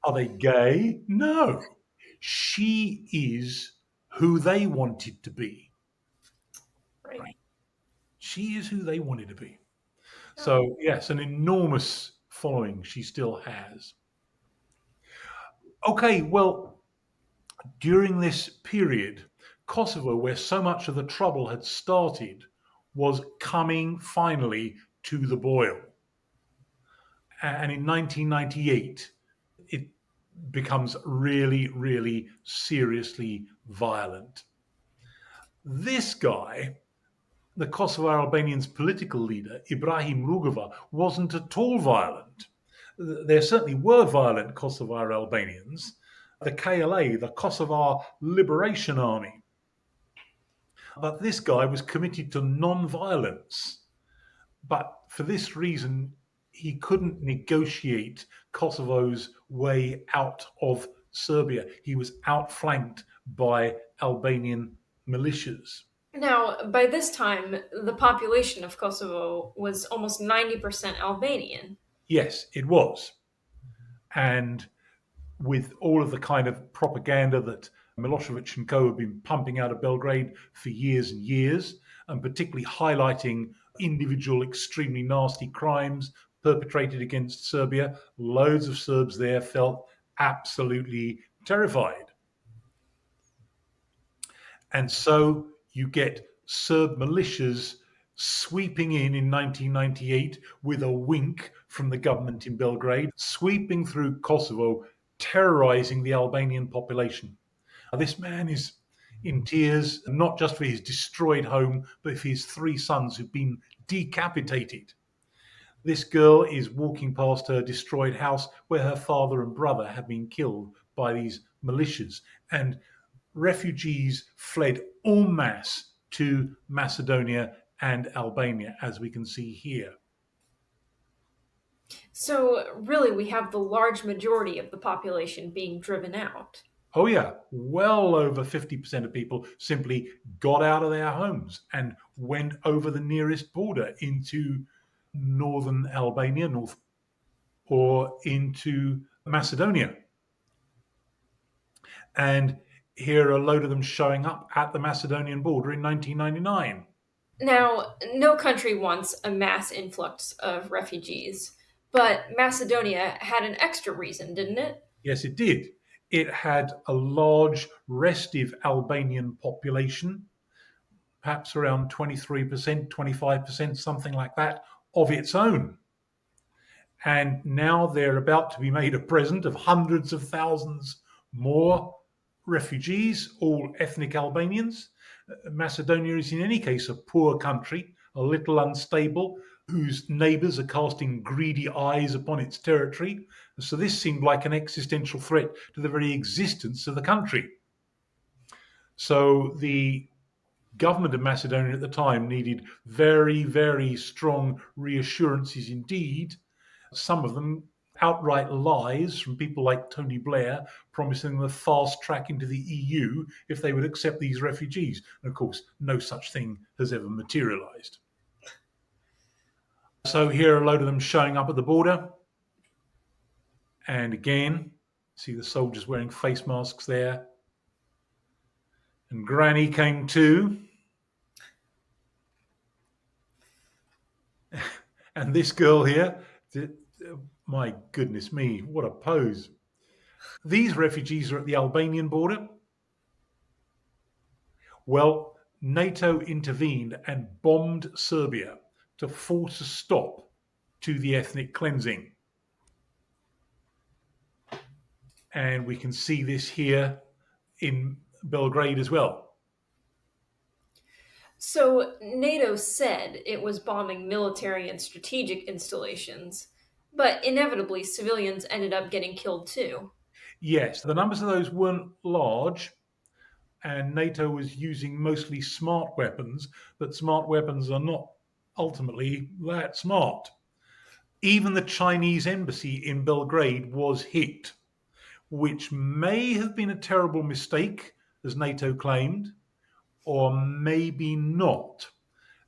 Are they gay? No. She is who they wanted to be. Right. Right. She is who they wanted to be. Oh. So, yes, an enormous following she still has. Okay, well, during this period, Kosovo, where so much of the trouble had started, was coming finally to the boil. And in 1998, it becomes really, really seriously violent. This guy, the Kosovo Albanians' political leader, Ibrahim Rugova, wasn't at all violent. There certainly were violent Kosovo Albanians. The KLA, the Kosovo Liberation Army. But this guy was committed to non-violence. But for this reason, he couldn't negotiate Kosovo's way out of Serbia. He was outflanked by Albanian militias. Now, by this time, the population of Kosovo was almost 90% Albanian. Yes, it was. And with all of the kind of propaganda that Milosevic and co have been pumping out of Belgrade for years and years, and particularly highlighting individual extremely nasty crimes perpetrated against Serbia, loads of Serbs there felt absolutely terrified. And so you get Serb militias sweeping in 1998 with a wink from the government in Belgrade, sweeping through Kosovo, terrorizing the Albanian population. This man is in tears, not just for his destroyed home, but for his three sons who've been decapitated. This girl is walking past her destroyed house where her father and brother have been killed by these militias. And refugees fled en masse to Macedonia and Albania, as we can see here. So, really, we have the large majority of the population being driven out. Oh, yeah, well over 50% of people simply got out of their homes and went over the nearest border into northern Albania, north, or into Macedonia. And here are a load of them showing up at the Macedonian border in 1999. Now, no country wants a mass influx of refugees, but Macedonia had an extra reason, didn't it? Yes, it did. It had a large restive Albanian population, perhaps around 23%, 25%, something like that, of its own. And now they're about to be made a present of hundreds of thousands more refugees, all ethnic Albanians. Macedonia is, in any case, a poor country, a little unstable, whose neighbours are casting greedy eyes upon its territory. So this seemed like an existential threat to the very existence of the country. So the government of Macedonia at the time needed very, very strong reassurances indeed. Some of them outright lies from people like Tony Blair promising them a fast track into the EU if they would accept these refugees. And of course, no such thing has ever materialized. So here are a load of them showing up at the border. And again, see the soldiers wearing face masks there. And Granny came too. And this girl here, my goodness me, what a pose. These refugees are at the Albanian border. Well, NATO intervened and bombed Serbia to force a stop to the ethnic cleansing. And we can see this here in Belgrade as well. So, NATO said it was bombing military and strategic installations, but inevitably, civilians ended up getting killed too. Yes, the numbers of those weren't large, and NATO was using mostly smart weapons, but smart weapons are not ultimately that smart. Even the Chinese embassy in Belgrade was hit, which may have been a terrible mistake, as NATO claimed, or maybe not.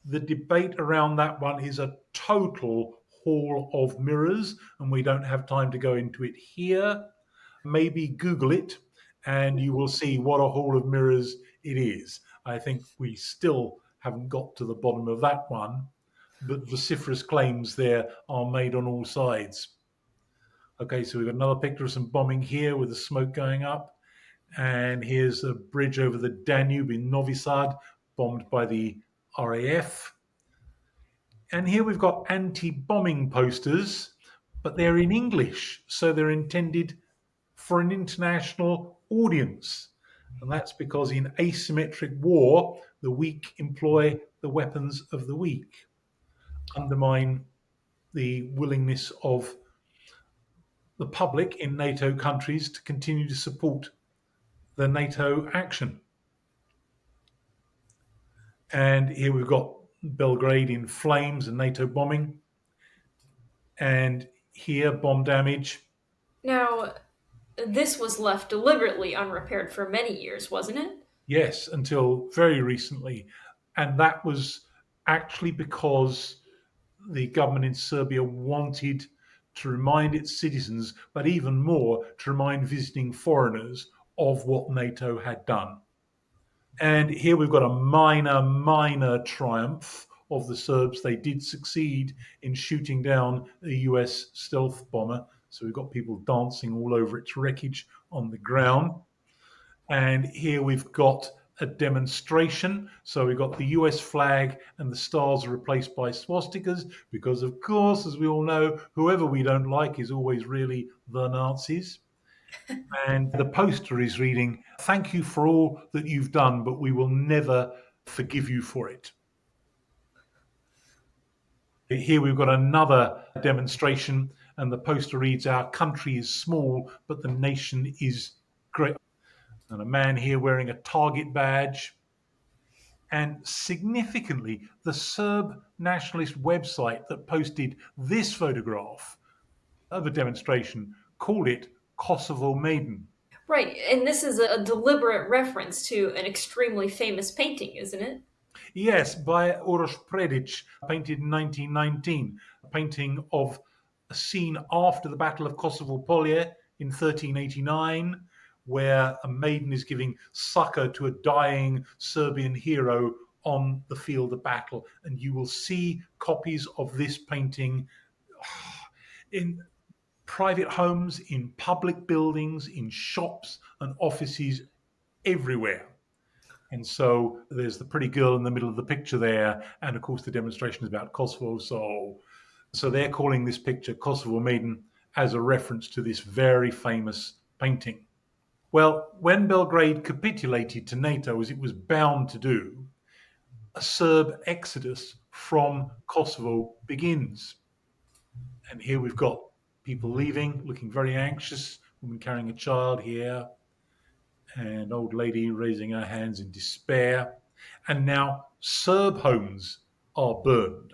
The debate around that one is a total hall of mirrors, and we don't have time to go into it here. Maybe Google it, and you will see what a hall of mirrors it is. I think we still haven't got to the bottom of that one, but vociferous claims there are made on all sides. Okay, so we've got another picture of some bombing here with the smoke going up. And here's a bridge over the Danube in Novi Sad, bombed by the RAF. And here we've got anti-bombing posters, but they're in English, so they're intended for an international audience. And that's because in asymmetric war, the weak employ the weapons of the weak, undermine the willingness of the public in NATO countries to continue to support the NATO action. And here we've got Belgrade in flames and NATO bombing. And here, bomb damage. Now, this was left deliberately unrepaired for many years, wasn't it? Yes, until very recently. And that was actually because the government in Serbia wanted to remind its citizens, but even more to remind visiting foreigners of what NATO had done. And here we've got a minor triumph of the Serbs. They did succeed in shooting down a US stealth bomber. So we've got people dancing all over its wreckage on the ground. And here we've got a demonstration. So we've got the US flag and the stars are replaced by swastikas because, of course, as we all know, whoever we don't like is always really the Nazis. And the poster is reading, "Thank you for all that you've done, but we will never forgive you for it." Here we've got another demonstration, and the poster reads, "Our country is small, but the nation is great." And a man here wearing a target badge. And significantly, the Serb nationalist website that posted this photograph of a demonstration called it Kosovo Maiden. Right, and this is a deliberate reference to an extremely famous painting, isn't it? Yes, by Uroš Predic, painted in 1919, a painting of a scene after the Battle of Kosovo Polje in 1389, where a maiden is giving succor to a dying Serbian hero on the field of battle. And you will see copies of this painting in private homes, in public buildings, in shops and offices everywhere. And so there's the pretty girl in the middle of the picture there. And of course, the demonstration is about Kosovo. So they're calling this picture Kosovo Maiden as a reference to this very famous painting. Well, when Belgrade capitulated to NATO, as it was bound to do, a Serb exodus from Kosovo begins. And here we've got people leaving, looking very anxious, woman carrying a child here, and old lady raising her hands in despair. And now Serb homes are burned,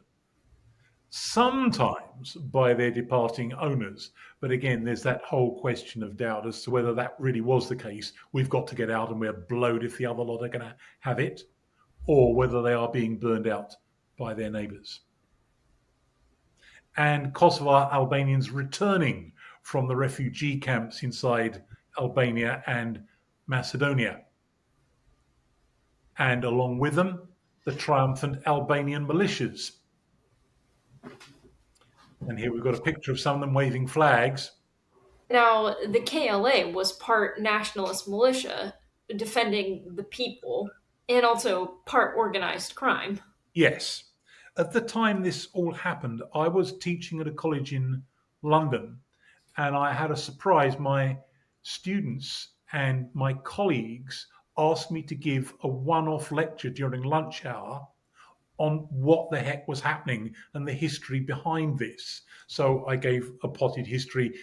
sometimes by their departing owners. But again, there's that whole question of doubt as to whether that really was the case. We've got to get out and we're blowed if the other lot are going to have it, or whether they are being burned out by their neighbours. And Kosovo Albanians returning from the refugee camps inside Albania and Macedonia. And along with them, the triumphant Albanian militias. And here we've got a picture of some of them waving flags. Now, the KLA was part nationalist militia defending the people and also part organized crime. Yes. At the time this all happened, I was teaching at a college in London, and I had a surprise. My students and my colleagues asked me to give a one off lecture during lunch hour on what the heck was happening and the history behind this. So I gave a potted history,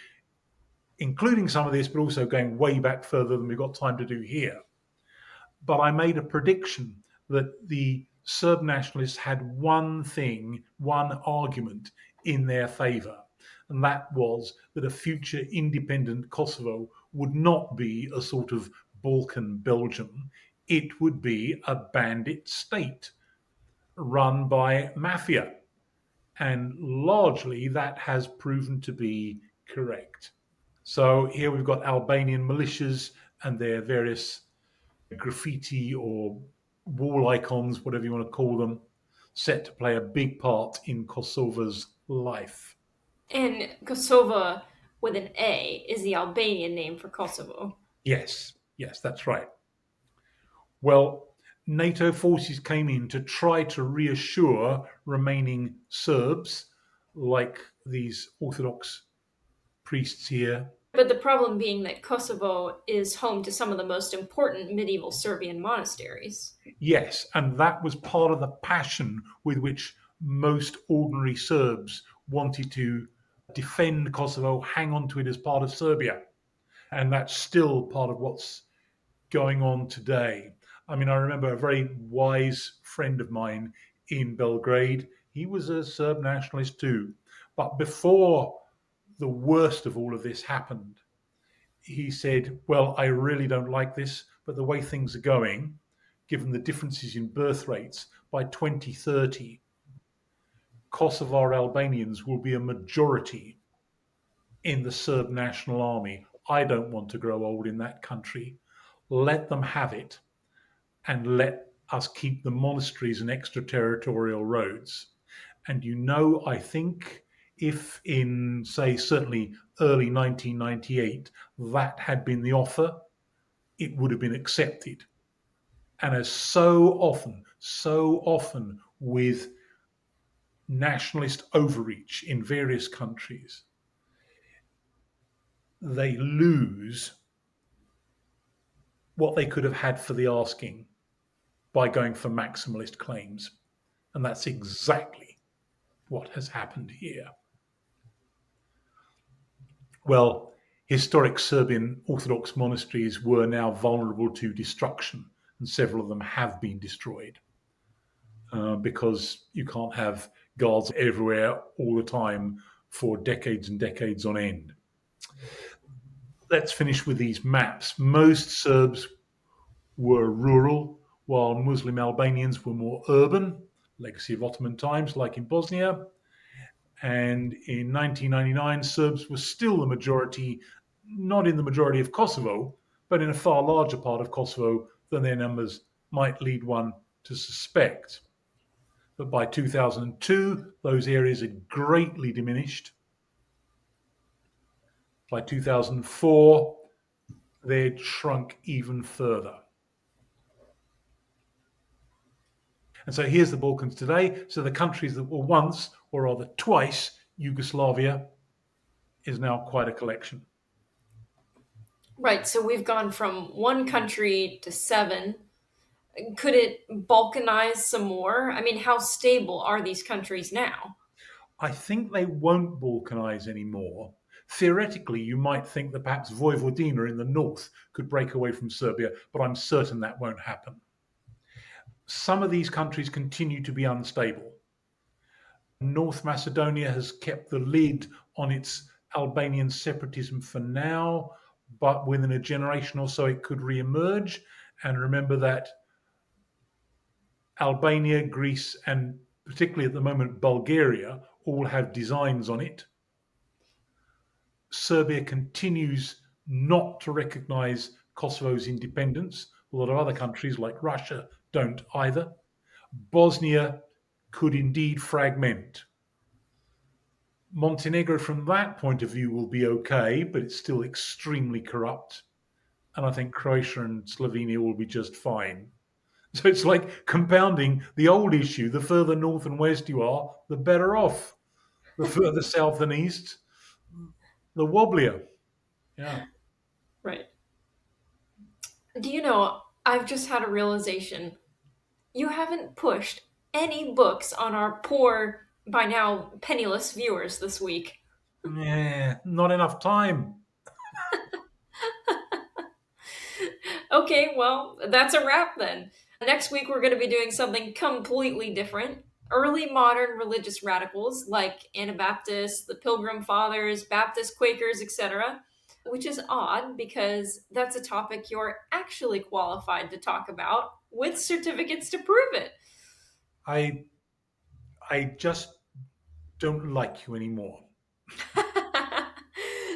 including some of this, but also going way back further than we've got time to do here. But I made a prediction that the Serb nationalists had one thing, one argument in their favour, and that was that a future independent Kosovo would not be a sort of Balkan Belgium, it would be a bandit state run by mafia. And largely that has proven to be correct. So here we've got Albanian militias and their various graffiti or wall icons, whatever you want to call them, set to play a big part in Kosovo's life. And Kosovo with an A is the Albanian name for Kosovo. Yes, that's right. Well, NATO forces came in to try to reassure remaining Serbs, like these Orthodox priests here. But the problem being that Kosovo is home to some of the most important medieval Serbian monasteries. Yes, and that was part of the passion with which most ordinary Serbs wanted to defend Kosovo, hang on to it as part of Serbia. And that's still part of what's going on today. I mean, I remember a very wise friend of mine in Belgrade. He was a Serb nationalist too. But before the worst of all of this happened, he said, "Well, I really don't like this, but the way things are going, given the differences in birth rates, by 2030, Kosovar Albanians will be a majority in the Serb National Army. I don't want to grow old in that country. Let them have it, and let us keep the monasteries and extraterritorial roads. And I think if in, say, certainly early 1998, that had been the offer, it would have been accepted. And as so often with nationalist overreach in various countries, they lose what they could have had for the asking by going for maximalist claims. And that's exactly what has happened here. Well, historic Serbian Orthodox monasteries were now vulnerable to destruction, and several of them have been destroyed because you can't have guards everywhere all the time for decades and decades on end. Let's finish with these maps. Most Serbs were rural, while Muslim Albanians were more urban, legacy of Ottoman times, like in Bosnia. And in 1999, Serbs were still the majority, not in the majority of Kosovo, but in a far larger part of Kosovo than their numbers might lead one to suspect. But by 2002, those areas had greatly diminished. By 2004, they'd shrunk even further. And so here's the Balkans today. So the countries that were once, or rather twice, Yugoslavia is now quite a collection. Right, so we've gone from one country to seven. Could it balkanize some more? I mean, how stable are these countries now? I think they won't balkanize anymore. Theoretically, you might think that perhaps Vojvodina in the north could break away from Serbia, but I'm certain that won't happen. Some of these countries continue to be unstable. North Macedonia has kept the lid on its Albanian separatism for now, but within a generation or so it could re-emerge. And remember that Albania, Greece, and particularly at the moment Bulgaria all have designs on it. Serbia continues not to recognize Kosovo's independence. A lot of other countries like Russia don't either. Bosnia could indeed fragment. Montenegro, from that point of view, will be okay, but it's still extremely corrupt. And I think Croatia and Slovenia will be just fine. So it's like compounding the old issue. The further north and west you are, the better off. The further south and east, the wobblier. Yeah. Right. Do you know, I've just had a realization. You haven't pushed any books on our poor, by now penniless viewers this week. Yeah, not enough time. Okay, well, that's a wrap then. Next week, we're going to be doing something completely different. Early modern religious radicals like Anabaptists, the Pilgrim Fathers, Baptist Quakers, etc., which is odd because that's a topic you're actually qualified to talk about with certificates to prove it. I I just don't like you anymore.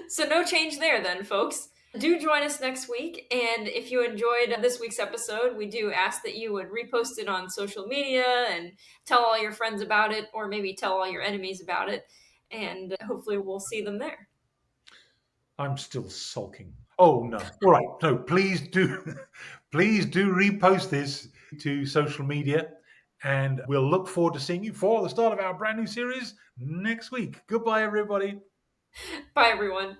So, no change there then, folks. Do join us next week. And if you enjoyed this week's episode, we do ask that you would repost it on social media and tell all your friends about it, or maybe tell all your enemies about it. And hopefully, we'll see them there. I'm still sulking. Oh no. All right. No, please do please do repost this to social media, and we'll look forward to seeing you for the start of our brand new series next week. Goodbye, everybody. Bye, everyone.